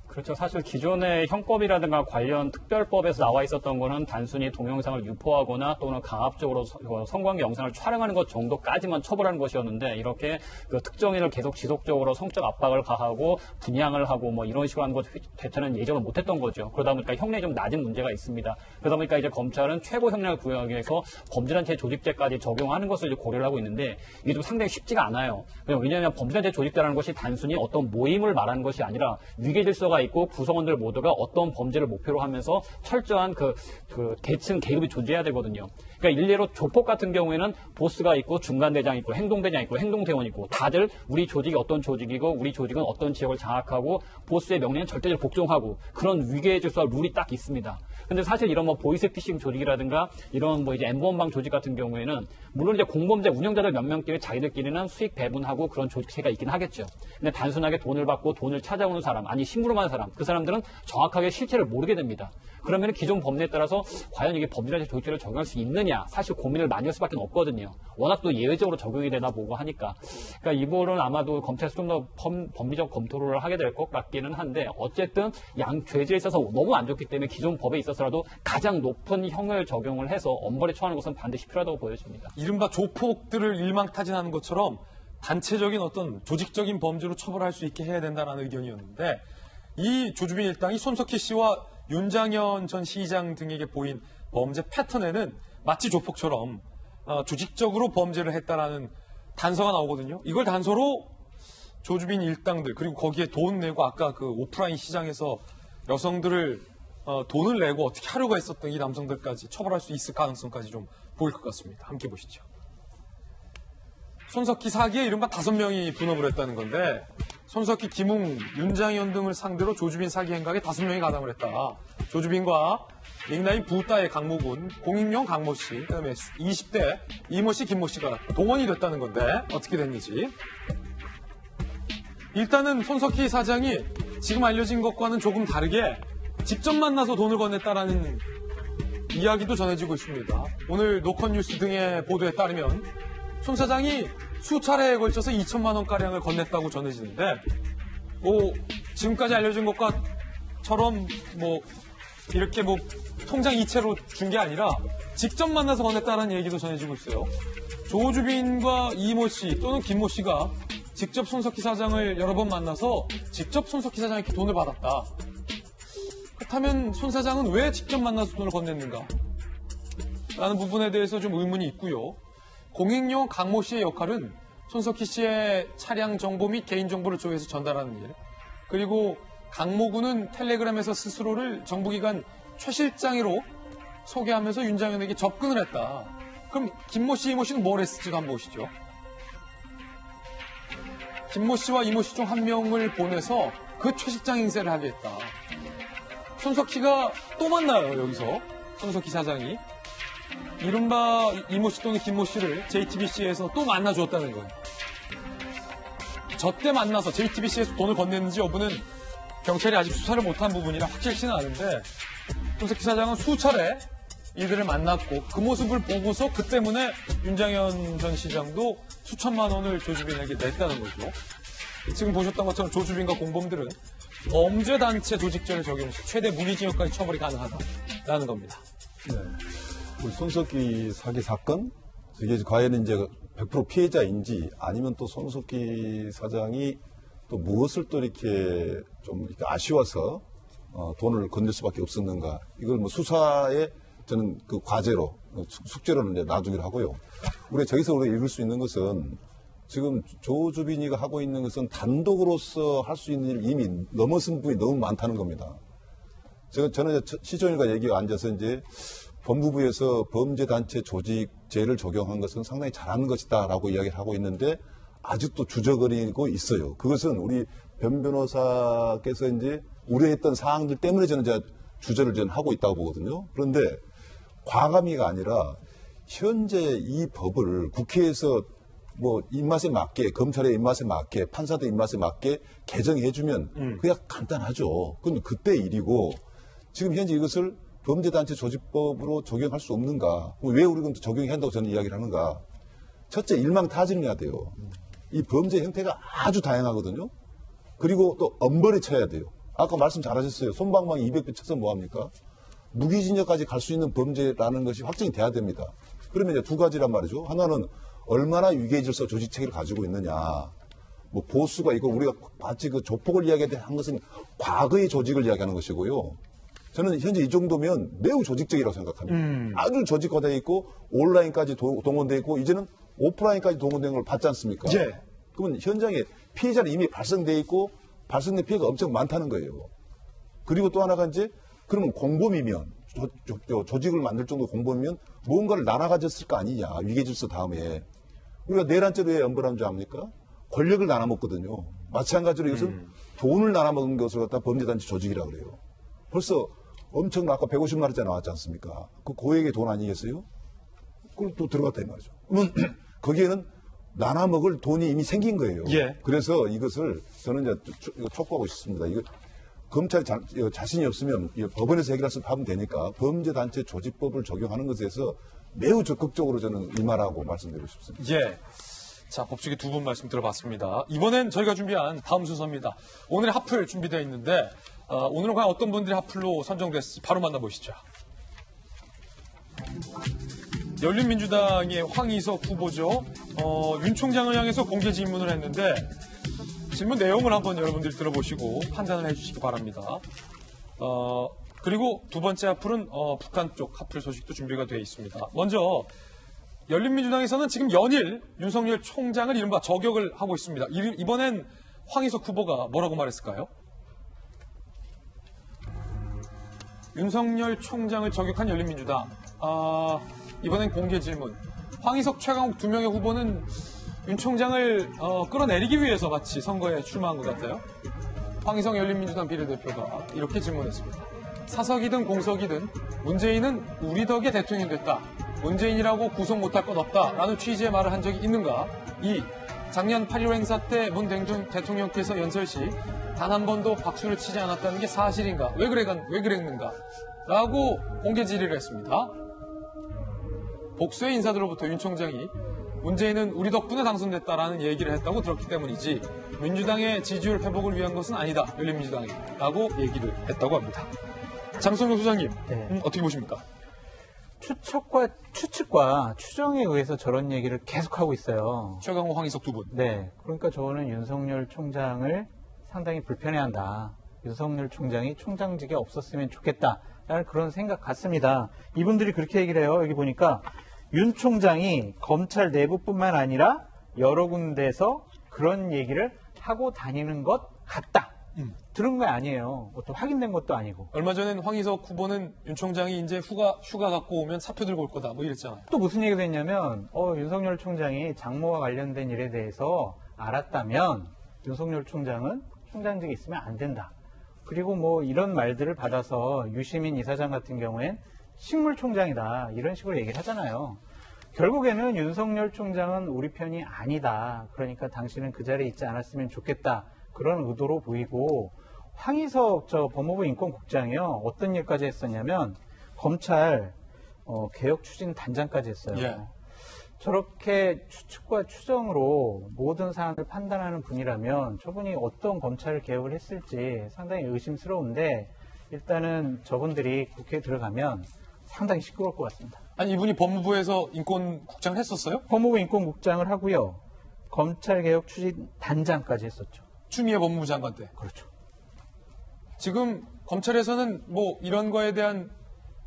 S12: 그렇죠. 사실 기존의 형법이라든가 관련 특별법에서 나와 있었던 거는 단순히 동영상을 유포하거나 또는 강압적으로 성관계 영상을 촬영하는 것 정도까지만 처벌하는 것이었는데 이렇게 그 특정인을 계속 지속적으로 성적 압박을 가하고 분양을 하고 뭐 이런 식으로 하는 것 대체는 예정을 못했던 거죠. 그러다 보니까 형량이 좀 낮은 문제가 있습니다. 그러다 보니까 이제 검찰은 최고 형량을 구형해서 범죄단체 조직죄까지 적용하는 것을 이제 고려를 하고 있는데 이게 좀 상당히 쉽지가 않아요. 왜냐하면 범죄단체 조직죄라는 것이 단순히 어떤 모임을 말하는 것이 아니라 위계 질서가 있고 구성원들 모두가 어떤 범죄를 목표로 하면서 철저한 그 계층 계급이 존재해야 되거든요. 그러니까 일례로 조폭 같은 경우에는 보스가 있고 중간대장 있고 행동대장 있고 행동대원 있고 다들 우리 조직이 어떤 조직이고 우리 조직은 어떤 지역을 장악하고 보스의 명령은 절대적으로 복종하고 그런 위계 질서와 룰이 딱 있습니다. 근데 사실 이런 뭐 보이스피싱 조직이라든가 이런 뭐 이제 엠번방 조직 같은 경우에는 물론 이제 공범죄 운영자들 몇 명끼리 자기들끼리는 수익 배분하고 그런 조직체가 있긴 하겠죠. 근데 단순하게 돈을 받고 돈을 찾아오는 사람, 아니 심부름하는 사람, 그 사람들은 정확하게 실체를 모르게 됩니다. 그러면 기존 법리에 따라서 과연 이게 범죄단체 조직죄를 적용할 수 있느냐 사실 고민을 많이 할 수밖에 없거든요. 워낙 또 예외적으로 적용이 되나 보고 하니까. 그러니까 이거는 아마도 검찰에서 좀 더 법리적 검토를 하게 될 것 같기는 한데 어쨌든 양 죄질에 있어서 너무 안 좋기 때문에 기존 법에 있어서라도 가장 높은 형을 적용을 해서 엄벌에 처하는 것은 반드시 필요하다고 보여집니다.
S1: 이른바 조폭들을 일망타진하는 것처럼 단체적인 어떤 조직적인 범죄로 처벌할 수 있게 해야 된다는 의견이었는데 이 조주빈 일당이 손석희 씨와 윤장현 전 시장 등에게 보인 범죄 패턴에는 마치 조폭처럼 조직적으로 범죄를 했다라는 단서가 나오거든요. 이걸 단서로 조주빈 일당들 그리고 거기에 돈 내고 아까 그 오프라인 시장에서 여성들을 돈을 내고 어떻게 하려고 했었던 이 남성들까지 처벌할 수 있을 가능성까지 좀 보일 것 같습니다. 함께 보시죠. 손석희 사기에 이른바 5명이 분업을 했다는 건데 손석희, 김웅, 윤장현 등을 상대로 조주빈 사기 행각에 5명이 가담을 했다. 조주빈과 닉나인 부따의 강모군, 공익용 강모 씨, 그다음에 20대 이모 씨, 김모 씨가 동원이 됐다는 건데 어떻게 됐는지. 일단은 손석희 사장이 지금 알려진 것과는 조금 다르게 직접 만나서 돈을 건넸다라는 이야기도 전해지고 있습니다. 오늘 노컷뉴스 등의 보도에 따르면 손 사장이 수차례에 걸쳐서 2천만 원가량을 건넸다고 전해지는데 지금까지 알려진 것과처럼 이렇게 통장 이체로 준 게 아니라 직접 만나서 건넸다는 얘기도 전해지고 있어요. 조주빈과 이모 씨 또는 김모 씨가 직접 손석희 사장을 여러 번 만나서 직접 손석희 사장에게 돈을 받았다. 그렇다면 손 사장은 왜 직접 만나서 돈을 건넸는가? 라는 부분에 대해서 좀 의문이 있고요. 공익용 강모 씨의 역할은 손석희 씨의 차량 정보 및 개인정보를 조회해서 전달하는 일. 그리고 강모군은 텔레그램에서 스스로를 정부기관 최 실장으로 소개하면서 윤장현에게 접근을 했다. 그럼 김모 씨, 이모 씨는 뭘 했을지도 한번 보시죠. 김모 씨와 이모 씨 중 한 명을 보내서 그 최 실장 행세를 하게 했다. 손석희가 또 만나요, 여기서. 손석희 사장이. 이른바 이모 씨 또는 김모 씨를 JTBC에서 또 만나주었다는 거예요. 저때 만나서 JTBC에서 돈을 건넸는지 여부는 경찰이 아직 수사를 못한 부분이라 확실치는 않은데 손석희 사장은 수차례 이들을 만났고 그 모습을 보고서 그 때문에 윤장현 전 시장도 수천만 원을 조주빈에게 냈다는 거죠. 지금 보셨던 것처럼 조주빈과 공범들은 범죄단체 조직죄를 적용시 최대 무기징역까지 처벌이 가능하다라는 겁니다.
S5: 네. 우리 손석희 사기 사건, 이게 과연 이제 100% 피해자인지 아니면 또 손석희 사장이 또 무엇을 또 이렇게 좀 이렇게 아쉬워서 돈을 건넬 수밖에 없었는가. 이걸 수사에 저는 그 과제로, 숙제로는 이제 놔두기로 하고요. 저기서 우리가 읽을 수 있는 것은 지금 조주빈이가 하고 있는 것은 단독으로서 할 수 있는 일 이미 넘어선 부분이 너무 많다는 겁니다. 저는 시종일관 얘기에 앉아서 이제 법무부에서 범죄단체 조직죄를 적용한 것은 상당히 잘하는 것이다라고 이야기를 하고 있는데 아직도 주저거리고 있어요. 그것은 우리 변 변호사께서 이제 우려했던 사항들 때문에 저는 주저를 저는 하고 있다고 보거든요. 그런데 과감히가 아니라 현재 이 법을 국회에서 뭐 입맛에 맞게, 검찰의 입맛에 맞게, 판사들 입맛에 맞게 개정해주면 그냥 간단하죠. 그건 그때 일이고 지금 현재 이것을 범죄단체 조직법으로 적용할 수 없는가? 왜 우리가 적용해야 한다고 저는 이야기를 하는가? 첫째, 일망타진해야 돼요. 이 범죄 형태가 아주 다양하거든요. 그리고 또 엄벌에 쳐야 돼요. 아까 말씀 잘하셨어요. 솜방망이 200배 쳐서 뭐합니까? 무기징역까지 갈 수 있는 범죄라는 것이 확정이 돼야 됩니다. 그러면 이제 두 가지란 말이죠. 하나는 얼마나 위계질서 조직체계를 가지고 있느냐. 뭐 보수가 이거 우리가 마치 그 조폭을 이야기한 것은 과거의 조직을 이야기하는 것이고요. 저는 현재 이 정도면 매우 조직적이라고 생각합니다. 아주 조직화되어 있고 온라인까지 동원되어 있고 이제는 오프라인까지 동원된 걸 봤지 않습니까?
S1: 예.
S5: 그러면 현장에 피해자는 이미 발생되어 있고 발생된 피해가 엄청 많다는 거예요. 그리고 또 하나가 이제 그러면 공범이면 조직을 만들 정도 공범이면 무언가를 나눠 가졌을 거 아니냐. 위계질서 다음에. 우리가 내란죄로 왜 엄벌한 줄 압니까? 권력을 나눠 먹거든요. 마찬가지로 이것은 돈을 나눠 먹은 것을 갖다 범죄단체 조직이라고 그래요. 벌써 엄청 아까 150만 원짜리 나왔지 않습니까? 그 고액의 돈 아니겠어요? 그걸 또 들어갔다 이 말이죠. 그러면 거기에는 나눠 먹을 돈이 이미 생긴 거예요.
S1: 예.
S5: 그래서 이것을 저는 이제 촉구하고 싶습니다. 이거 검찰이 자신이 없으면 법원에서 해결하면 되니까 범죄단체 조직법을 적용하는 것에서 매우 적극적으로 저는 임하라고 말씀드리고 싶습니다.
S1: 예. 자, 법조계 두 분 말씀 들어봤습니다. 이번엔 저희가 준비한 다음 순서입니다. 오늘의 핫플 준비되어 있는데 오늘은 과연 어떤 분들이 핫플로 선정됐을지 바로 만나보시죠. 열린민주당의 황희석 후보죠. 윤 총장을 향해서 공개 질문을 했는데 질문 내용을 한번 여러분들이 들어보시고 판단을 해주시기 바랍니다. 그리고 두 번째 핫플은 북한 쪽 핫플 소식도 준비가 되어 있습니다. 먼저 열린민주당에서는 지금 연일 윤석열 총장을 이른바 저격을 하고 있습니다. 이번엔 황희석 후보가 뭐라고 말했을까요? 윤석열 총장을 저격한 열린민주당. 이번엔 공개 질문. 황희석, 최강욱 두 명의 후보는 윤 총장을 끌어내리기 위해서 마치 선거에 출마한 것 같아요. 황희석 열린민주당 비례대표가 이렇게 질문했습니다. 사석이든 공석이든 문재인은 우리 덕에 대통령이 됐다. 문재인이라고 구속 못할 건 없다. 라는 취지의 말을 한 적이 있는가? 2. 작년 8.15 행사 때 문 대통령께서 연설 시 단 한 번도 박수를 치지 않았다는 게 사실인가? 왜 그랬는가? 라고 공개 질의를 했습니다. 복수의 인사들로부터 윤 총장이 문재인은 우리 덕분에 당선됐다라는 얘기를 했다고 들었기 때문이지 민주당의 지지율 회복을 위한 것은 아니다. 열린민주당이. 라고 얘기를 했다고 합니다. 장성용 소장님, 어떻게 보십니까?
S8: 추측과 추정에 의해서 저런 얘기를 계속하고 있어요.
S1: 최강호, 황희석 두 분.
S8: 네. 그러니까 저는 윤석열 총장을 상당히 불편해한다. 윤석열 총장이 총장직에 없었으면 좋겠다라는 그런 생각 같습니다. 이분들이 그렇게 얘기를 해요. 여기 보니까 윤 총장이 검찰 내부뿐만 아니라 여러 군데에서 그런 얘기를 하고 다니는 것 같다. 들은 거 아니에요. 어떤 확인된 것도 아니고.
S1: 얼마 전엔 황희석 후보는 윤 총장이 이제 휴가 갖고 오면 사표 들고 올 거다. 뭐 이랬잖아요.
S8: 또 무슨 얘기가 됐냐면 윤석열 총장이 장모와 관련된 일에 대해서 알았다면 윤석열 총장은 총장직에 있으면 안 된다. 그리고 뭐 이런 말들을 받아서 유시민 이사장 같은 경우엔 식물총장이다. 이런 식으로 얘기를 하잖아요. 결국에는 윤석열 총장은 우리 편이 아니다. 그러니까 당신은 그 자리에 있지 않았으면 좋겠다. 그런 의도로 보이고 황희석 법무부 인권국장이요. 어떤 일까지 했었냐면 검찰 개혁 추진 단장까지 했어요.
S1: 예.
S8: 저렇게 추측과 추정으로 모든 사안을 판단하는 분이라면 저분이 어떤 검찰 개혁을 했을지 상당히 의심스러운데 일단은 저분들이 국회에 들어가면 상당히 시끄러울 것 같습니다.
S1: 아니 이분이 법무부에서 인권국장을 했었어요?
S8: 법무부 인권국장을 하고요. 검찰 개혁 추진 단장까지 했었죠.
S1: 추미애 법무부 장관 때.
S8: 그렇죠.
S1: 지금 검찰에서는 뭐 이런 거에 대한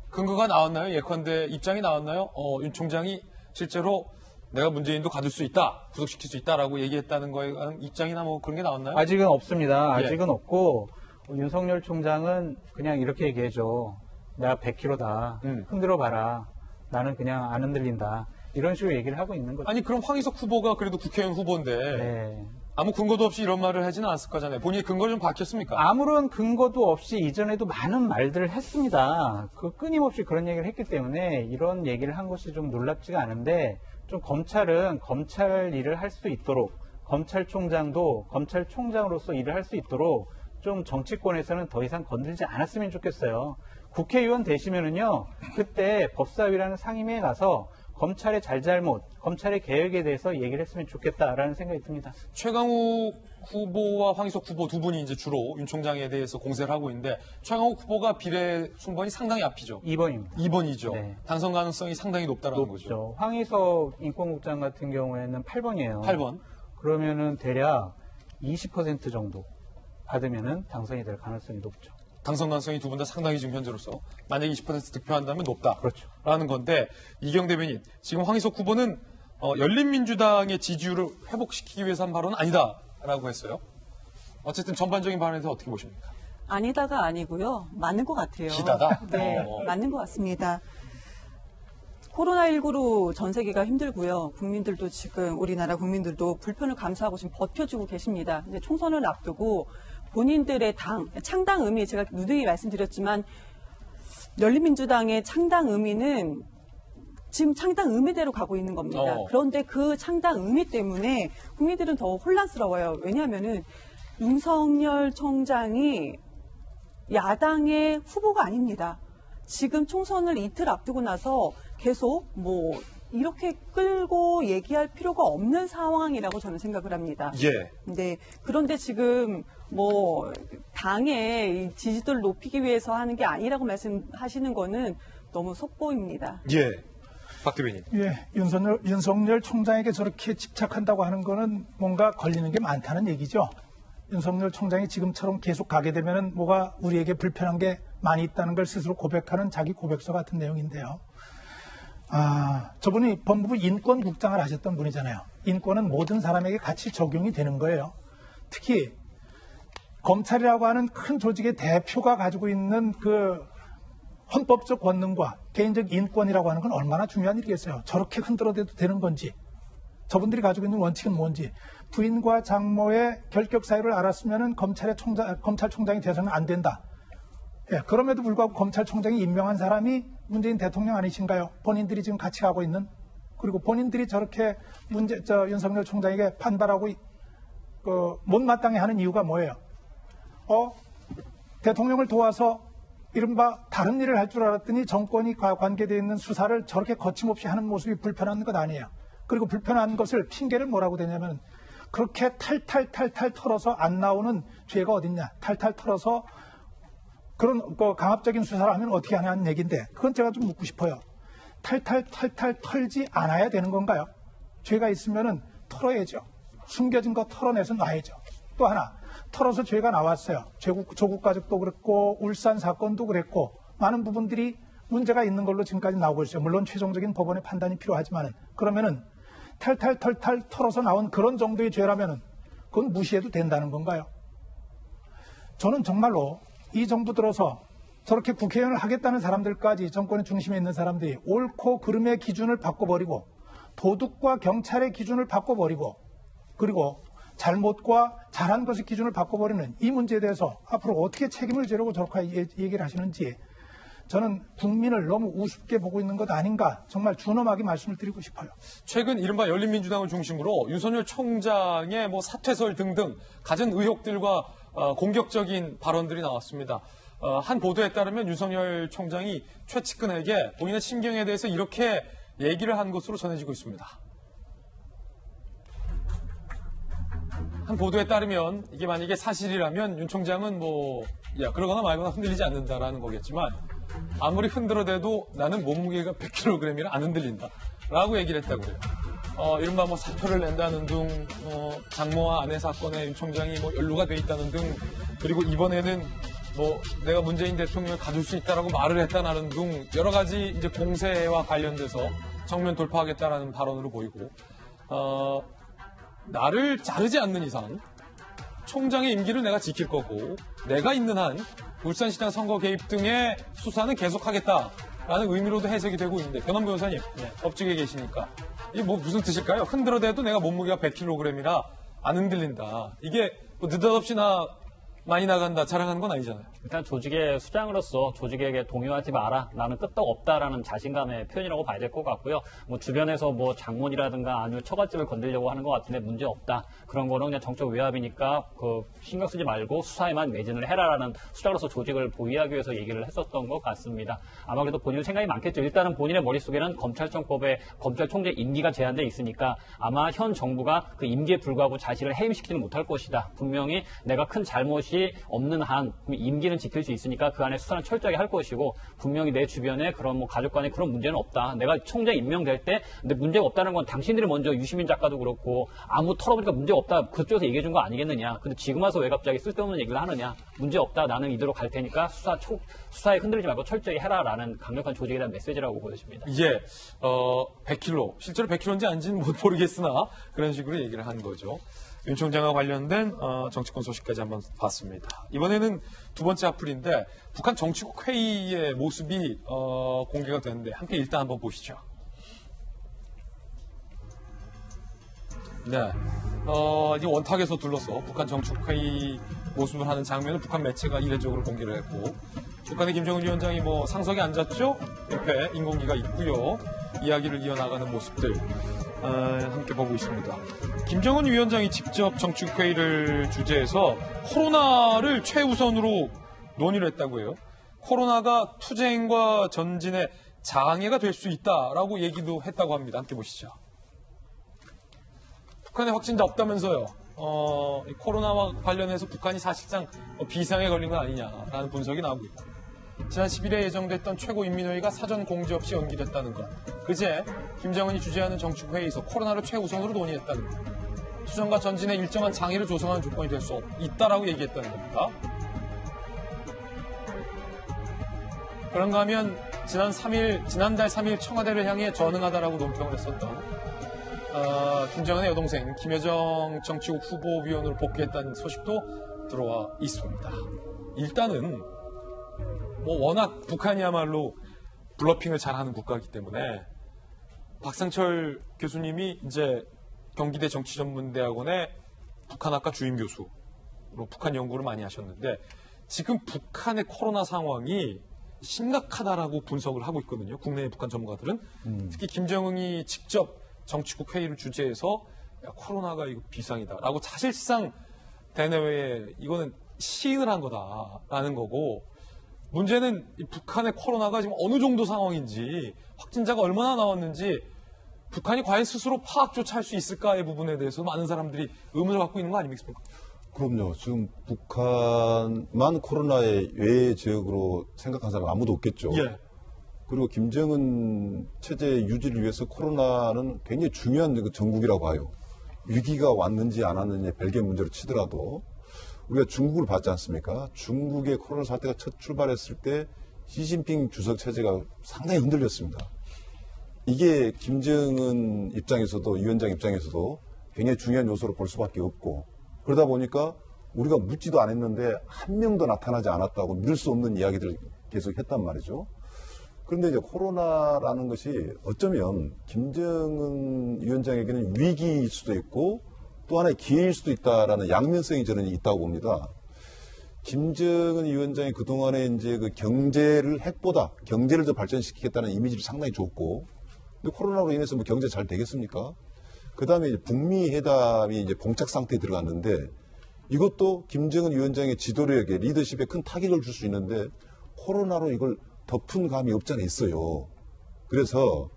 S1: 근거가 나왔나요? 예컨대 입장이 나왔나요? 윤 총장이 실제로 내가 문재인도 가둘 수 있다, 구속시킬 수 있다라고 얘기했다는 거에 관한 입장이나 뭐 그런 게 나왔나요?
S8: 아직은 없습니다. 아직은 없고 윤석열 총장은 그냥 이렇게 얘기해줘. 내가 100kg다. 흔들어 봐라. 나는 그냥 안 흔들린다. 이런 식으로 얘기를 하고 있는 거죠.
S1: 아니 그럼 황희석 후보가 그래도 국회의원 후보인데
S8: 네.
S1: 아무 근거도 없이 이런 말을 하지는 않았을 거잖아요. 본인이 근거를 좀 밝혔습니까?
S8: 아무런 근거도 없이 이전에도 많은 말들을 했습니다. 끊임없이 그런 얘기를 했기 때문에 이런 얘기를 한 것이 좀 놀랍지가 않은데 좀 검찰은 검찰 일을 할 수 있도록 검찰총장도 검찰총장으로서 일을 할 수 있도록 좀 정치권에서는 더 이상 건들지 않았으면 좋겠어요. 국회의원 되시면은요, 그때 법사위라는 상임위에 가서 검찰의 잘잘못, 검찰의 개혁에 대해서 얘기를 했으면 좋겠다라는 생각이 듭니다.
S1: 최강욱 후보와 황희석 후보 두 분이 이제 주로 윤 총장에 대해서 공세를 하고 있는데 최강욱 후보가 비례 순번이 상당히 앞이죠.
S8: 2번입니다.
S1: 2번이죠.
S8: 네.
S1: 당선 가능성이 상당히 높다는 거죠.
S8: 황희석 인권국장 같은 경우에는 8번이에요.
S1: 8번.
S8: 그러면은 대략 20% 정도 받으면은 당선이 될 가능성이 높죠.
S1: 당선 가능성이 두 분 다 상당히 지금 현재로서 만약에 20% 득표한다면 높다.
S8: 그렇죠.
S1: 라는 건데 이경 대변인 지금 황희석 후보는 열린민주당의 지지율을 회복시키기 위해서 한 발언은 아니다라고 했어요. 어쨌든 전반적인 발언에 대해서 어떻게 보십니까?
S9: 아니다가 아니고요. 맞는 것 같아요.
S1: 기다다?
S9: 네, 맞는 것 같습니다. 코로나19로 전 세계가 힘들고요. 국민들도 지금 우리나라 국민들도 불편을 감수하고 지금 버텨주고 계십니다. 근데 총선을 앞두고 본인들의 창당 의미 제가 누누이 말씀드렸지만 열린민주당의 창당 의미는 지금 창당 의미대로 가고 있는 겁니다. 그런데 그 창당 의미 때문에 국민들은 더 혼란스러워요. 왜냐하면은 윤석열 총장이 야당의 후보가 아닙니다. 지금 총선을 이틀 앞두고 나서 계속 이렇게 끌고 얘기할 필요가 없는 상황이라고 저는 생각을 합니다.
S1: 예.
S9: 네. 그런데 지금 당의 지지도를 높이기 위해서 하는 게 아니라고 말씀하시는 거는 너무 속보입니다.
S1: 예. 박 대변인.
S3: 예. 윤석열 총장에게 저렇게 집착한다고 하는 거는 뭔가 걸리는 게 많다는 얘기죠. 윤석열 총장이 지금처럼 계속 가게 되면은 뭐가 우리에게 불편한 게 많이 있다는 걸 스스로 고백하는 자기 고백서 같은 내용인데요. 저분이 법무부 인권국장을 하셨던 분이잖아요. 인권은 모든 사람에게 같이 적용이 되는 거예요. 특히 검찰이라고 하는 큰 조직의 대표가 가지고 있는 그 헌법적 권능과 개인적 인권이라고 하는 건 얼마나 중요한 일이겠어요. 저렇게 흔들어대도 되는 건지, 저분들이 가지고 있는 원칙은 뭔지, 부인과 장모의 결격 사유를 알았으면 검찰총장이 돼서는 안 된다. 예, 그럼에도 불구하고 검찰총장이 임명한 사람이 문재인 대통령 아니신가요? 본인들이 지금 같이 가고 있는, 그리고 본인들이 저렇게 윤석열 총장에게 반발하고 못마땅해 하는 이유가 뭐예요? 대통령을 도와서 이른바 다른 일을 할 줄 알았더니 정권이 관계되어 있는 수사를 저렇게 거침없이 하는 모습이 불편한 것 아니에요. 그리고 불편한 것을 핑계를 뭐라고 대냐면 그렇게 탈탈 털어서 안 나오는 죄가 어딨냐. 탈탈 털어서 그런 강압적인 수사를 하면 어떻게 하냐는 얘기인데 그건 제가 좀 묻고 싶어요. 탈탈 털지 않아야 되는 건가요? 죄가 있으면은 털어야죠. 숨겨진 거 털어내서 놔야죠. 또 하나, 털어서 죄가 나왔어요. 조국 가족도 그랬고 울산 사건도 그랬고 많은 부분들이 문제가 있는 걸로 지금까지 나오고 있어요. 물론 최종적인 법원의 판단이 필요하지만은 그러면은 탈탈 털어서 나온 그런 정도의 죄라면은 그건 무시해도 된다는 건가요? 저는 정말로 이 정부 들어서 저렇게 국회의원을 하겠다는 사람들까지 정권의 중심에 있는 사람들이 옳고 그름의 기준을 바꿔버리고 도둑과 경찰의 기준을 바꿔버리고 그리고 잘못과 잘한 것의 기준을 바꿔버리는 이 문제에 대해서 앞으로 어떻게 책임을 지려고 저렇게 얘기를 하시는지 저는 국민을 너무 우습게 보고 있는 것 아닌가 정말 준엄하게 말씀을 드리고 싶어요.
S1: 최근 이른바 열린민주당을 중심으로 윤석열 총장의 사퇴설 등등 갖은 의혹들과 공격적인 발언들이 나왔습니다. 한 보도에 따르면 윤석열 총장이 최측근에게 본인의 심경에 대해서 이렇게 얘기를 한 것으로 전해지고 있습니다. 한 보도에 따르면 이게 만약에 사실이라면 윤 총장은 그러거나 말거나 흔들리지 않는다라는 거겠지만 아무리 흔들어대도 나는 몸무게가 100kg이라 안 흔들린다 라고 얘기를 했다고 그래요. 이른바 사표를 낸다는 등 장모와 아내 사건에 윤 총장이 연루가 돼 있다는 등 그리고 이번에는 내가 문재인 대통령을 가둘 수 있다라고 말을 했다는 등 여러 가지 이제 공세와 관련돼서 정면 돌파하겠다라는 발언으로 보이고 나를 자르지 않는 이상 총장의 임기를 내가 지킬 거고 내가 있는 한 울산시장 선거 개입 등의 수사는 계속하겠다라는 의미로도 해석이 되고 있는데 변원 변호사님 법직에 계시니까 이게 뭐 무슨 뜻일까요? 흔들어대도 내가 몸무게가 100kg이라 안 흔들린다. 이게 뭐 느닷없이 많이 나간다 자랑하는 건 아니잖아요.
S12: 일단 조직의 수장으로서 조직에게 동요하지 마라. 나는 끄떡 없다라는 자신감의 표현이라고 봐야 될 것 같고요. 뭐 주변에서 뭐 장문이라든가 아니면 처갓집을 건들려고 하는 것 같은데 문제 없다. 그런 거는 그냥 정적 외압이니까 그 신경 쓰지 말고 수사에만 매진을 해라라는 수장으로서 조직을 보위하기 위해서 얘기를 했었던 것 같습니다. 아마 그래도 본인 생각이 많겠죠. 일단은 본인의 머릿속에는 검찰청법에 검찰총재 임기가 제한돼 있으니까 아마 현 정부가 그 임기에 불구하고 자신을 해임시키지는 못할 것이다. 분명히 내가 큰 잘못이 없는 한 임기는 지킬 수 있으니까 그 안에 수사는 철저하게 할 것이고 분명히 내 주변에 그런 뭐 가족 간에 그런 문제는 없다. 내가 총장 임명될 때 근데 문제가 없다는 건 당신들이 먼저 유시민 작가도 그렇고 아무 털어보니까 문제가 없다. 그쪽에서 얘기해 준 거 아니겠느냐. 근데 지금 와서 왜 갑자기 쓸데없는 얘기를 하느냐. 문제 없다. 나는 이대로 갈 테니까 수사에 흔들리지 말고 철저히 해라라는 강력한 조직에 대한 메시지라고 보여집니다.
S1: 예, 100kg. 실제로 100kg인지 아닌지는 모르겠으나 그런 식으로 얘기를 한 거죠. 윤 총장과 관련된 정치권 소식까지 한번 봤습니다. 이번에는 두 번째 앞풀인데 북한 정치국 회의의 모습이 공개가 됐는데 함께 일단 한번 보시죠. 네, 이제 원탁에서 둘러서 북한 정치국 회의 모습을 하는 장면을 북한 매체가 이례적으로 공개를 했고 북한의 김정은 위원장이 뭐 상석에 앉았죠? 옆에 인공기가 있고요. 이야기를 이어나가는 모습들 함께 보고 있습니다. 김정은 위원장이 직접 정치국 회의를 주재해서 코로나를 최우선으로 논의를 했다고 해요. 코로나가 투쟁과 전진에 장애가 될 수 있다라고 얘기도 했다고 합니다. 함께 보시죠. 북한에 확진자 없다면서요. 코로나와 관련해서 북한이 사실상 비상에 걸린 건 아니냐라는 분석이 나오고 있고 지난 10일에 예정됐던 최고인민회의가 사전 공지 없이 연기됐다는 것. 그제 김정은이 주재하는 정치국 회의에서 코로나를 최우선으로 논의했다는 것. 투쟁과 전진에 일정한 장애를 조성하는 조건이 될 수 있다라고 얘기했다는 겁니다. 그런가 하면 지난달 3일 청와대를 향해 전응하다라고 논평을 했었던 김정은의 여동생 김여정 정치국 후보위원으로 복귀했다는 소식도 들어와 있습니다. 일단은 뭐 워낙 북한이야말로 블러핑을 잘하는 국가이기 때문에 박상철 교수님이 이제 경기대 정치전문대학원의 북한학과 주임 교수로 북한 연구를 많이 하셨는데 지금 북한의 코로나 상황이 심각하다라고 분석을 하고 있거든요. 국내의 북한 전문가들은 특히 김정은이 직접 정치국 회의를 주재해서 야, 코로나가 이거 비상이다라고 사실상 대내외에 이거는 시인을 한 거다라는 거고 문제는 이 북한의 코로나가 지금 어느 정도 상황인지 확진자가 얼마나 나왔는지 북한이 과연 스스로 파악조차 할 수 있을까의 부분에 대해서 많은 사람들이 의문을 갖고 있는 거 아닙니까?
S5: 그럼요. 지금 북한만 코로나의 외의 지역으로 생각한 사람 아무도 없겠죠.
S1: 예.
S5: 그리고 김정은 체제 유지를 위해서 코로나는 굉장히 중요한 전국이라고 봐요. 위기가 왔는지 안 왔는지 별개 문제로 치더라도 우리가 중국을 봤지 않습니까? 중국의 코로나 사태가 첫 출발했을 때 시진핑 주석 체제가 상당히 흔들렸습니다. 이게 김정은 입장에서도 위원장 입장에서도 굉장히 중요한 요소로 볼 수밖에 없고 그러다 보니까 우리가 묻지도 않았는데 한 명도 나타나지 않았다고 믿을 수 없는 이야기들을 계속 했단 말이죠. 그런데 이제 코로나라는 것이 어쩌면 김정은 위원장에게는 위기일 수도 있고 또 하나의 기회일 수도 있다라는 양면성이 저는 있다고 봅니다. 김정은 위원장이 그동안에 이제 그 핵보다 경제를 더 발전시키겠다는 이미지를 상당히 줬고, 근데 코로나로 인해서 뭐 경제 잘 되겠습니까? 그 다음에 북미 회담이 이제 봉착 상태에 들어갔는데 이것도 김정은 위원장의 지도력에 리더십에 큰 타격을 줄 수 있는데 코로나로 이걸 덮은 감이 없지 않아 있어요. 그래서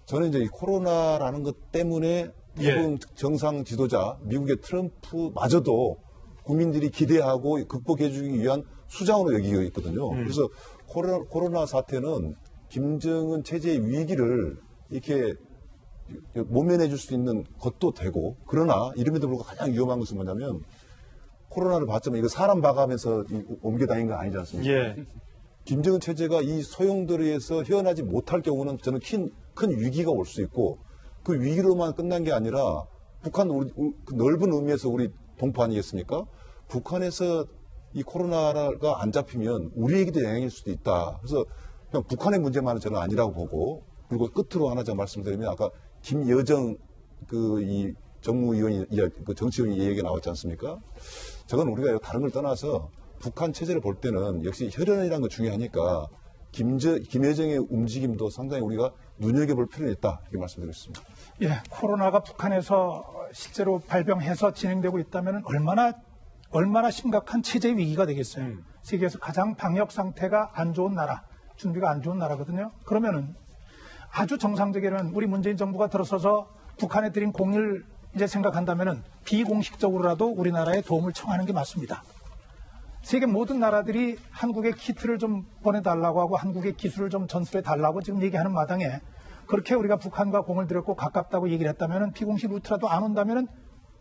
S5: 저는 이제 이 코로나라는 것 때문에 미국 정상 지도자, 미국의 트럼프마저도 국민들이 기대하고 극복해주기 위한 수장으로 여기고 있거든요. 그래서 코로나 사태는 김정은 체제의 위기를 이렇게 모면해줄 수 있는 것도 되고, 그러나 이름에도 불구하고 가장 위험한 것은 뭐냐면 코로나를 봤지만 이거 사람 봐가면서 옮겨다닌 거 아니지 않습니까?
S1: 예.
S5: 김정은 체제가 이 소용돌이에서 헤어나지 못할 경우는 저는 큰 위기가 올 수 있고, 그 위기로만 끝난 게 아니라 북한 그 넓은 의미에서 우리 동포 아니겠습니까? 북한에서 이 코로나가 안 잡히면 우리에게도 영향일 수도 있다. 그래서 그냥 북한의 문제만은 저는 아니라고 보고, 그리고 끝으로 하나 제가 말씀드리면 아까 김여정 이 정무위원이 그 정치위원이 얘기가 나왔지 않습니까? 저건 우리가 다른 걸 떠나서 북한 체제를 볼 때는 역시 혈연이라는 거 중요하니까 김여정의 움직임도 상당히 우리가 눈여겨볼 필요는 있다 이렇게 말씀드리겠습니다.
S3: 예, 코로나가 북한에서 실제로 발병해서 진행되고 있다면 얼마나 심각한 체제 위기가 되겠어요. 세계에서 가장 방역 상태가 안 좋은 나라, 준비가 안 좋은 나라거든요. 그러면은 아주 정상적이라면 우리 문재인 정부가 들어서서 북한에 드린 공을 이제 생각한다면은 비공식적으로라도 우리나라에 도움을 청하는 게 맞습니다. 세계 모든 나라들이 한국에 키트를 좀 보내달라고 하고 한국의 기술을 좀 전수해 달라고 지금 얘기하는 마당에 그렇게 우리가 북한과 공을 들였고 가깝다고 얘기를 했다면은 비공식 루트라도 안 온다면은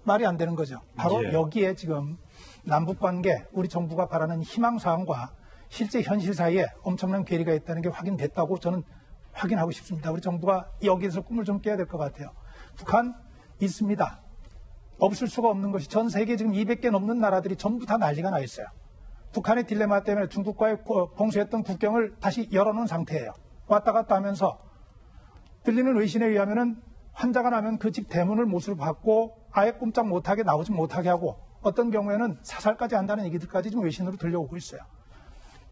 S3: 말이 안 되는 거죠. 바로 여기에 지금 남북 관계, 우리 정부가 바라는 희망사항과 실제 현실 사이에 엄청난 괴리가 있다는 게 확인됐다고 저는 확인하고 싶습니다. 우리 정부가 여기에서 꿈을 좀 깨야 될 것 같아요. 북한 있습니다. 없을 수가 없는 것이 전 세계 지금 200개 넘는 나라들이 전부 다 난리가 나 있어요. 북한의 딜레마 때문에 중국과의 봉쇄했던 국경을 다시 열어놓은 상태예요. 왔다 갔다 하면서 들리는 외신에 의하면은 환자가 나면 그 집 대문을 못을 받고 아예 꼼짝 못하게 나오지 못하게 하고 어떤 경우에는 사살까지 한다는 얘기들까지 지금 외신으로 들려오고 있어요.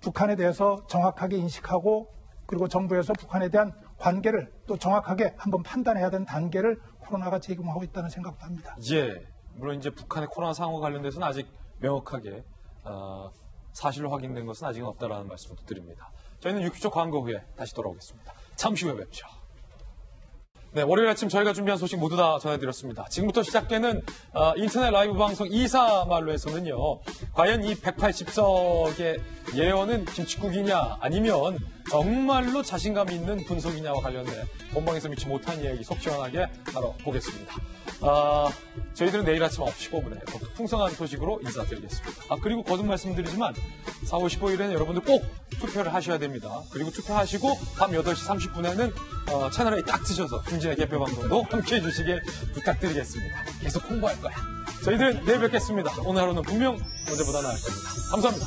S3: 북한에 대해서 정확하게 인식하고 그리고 정부에서 북한에 대한 관계를 또 정확하게 한번 판단해야 되는 단계를 코로나가 제공하고 있다는 생각도 합니다.
S1: 예, 물론 이제 북한의 코로나 상황과 관련돼서는 아직 명확하게 사실로 확인된 것은 아직은 없다라는 말씀도 드립니다. 저희는 6초 광고 후에 다시 돌아오겠습니다. 잠시 후에 뵙죠. 네, 월요일 아침 저희가 준비한 소식 모두 다 전해드렸습니다. 지금부터 시작되는 인터넷 라이브 방송 이사말로에서는요. 과연 이 180석의 예언은 김칫국이냐 아니면 정말로 자신감 있는 분석이냐와 관련된 본방에서 미처 못한 얘기 속 시원하게 다뤄보겠습니다. 저희들은 내일 아침 9시 15분에 더욱 풍성한 소식으로 인사드리겠습니다. 그리고 거듭 말씀드리지만 4월 15일에는 여러분들 꼭 투표를 하셔야 됩니다. 그리고 투표하시고 밤 8시 30분에는 채널 A 딱 드셔서 김진의 개표 방송도 함께해 주시길 부탁드리겠습니다. 계속 홍보할 거야. 저희들은 내일 뵙겠습니다. 오늘 하루는 분명 언제보다 나을 겁니다. 감사합니다.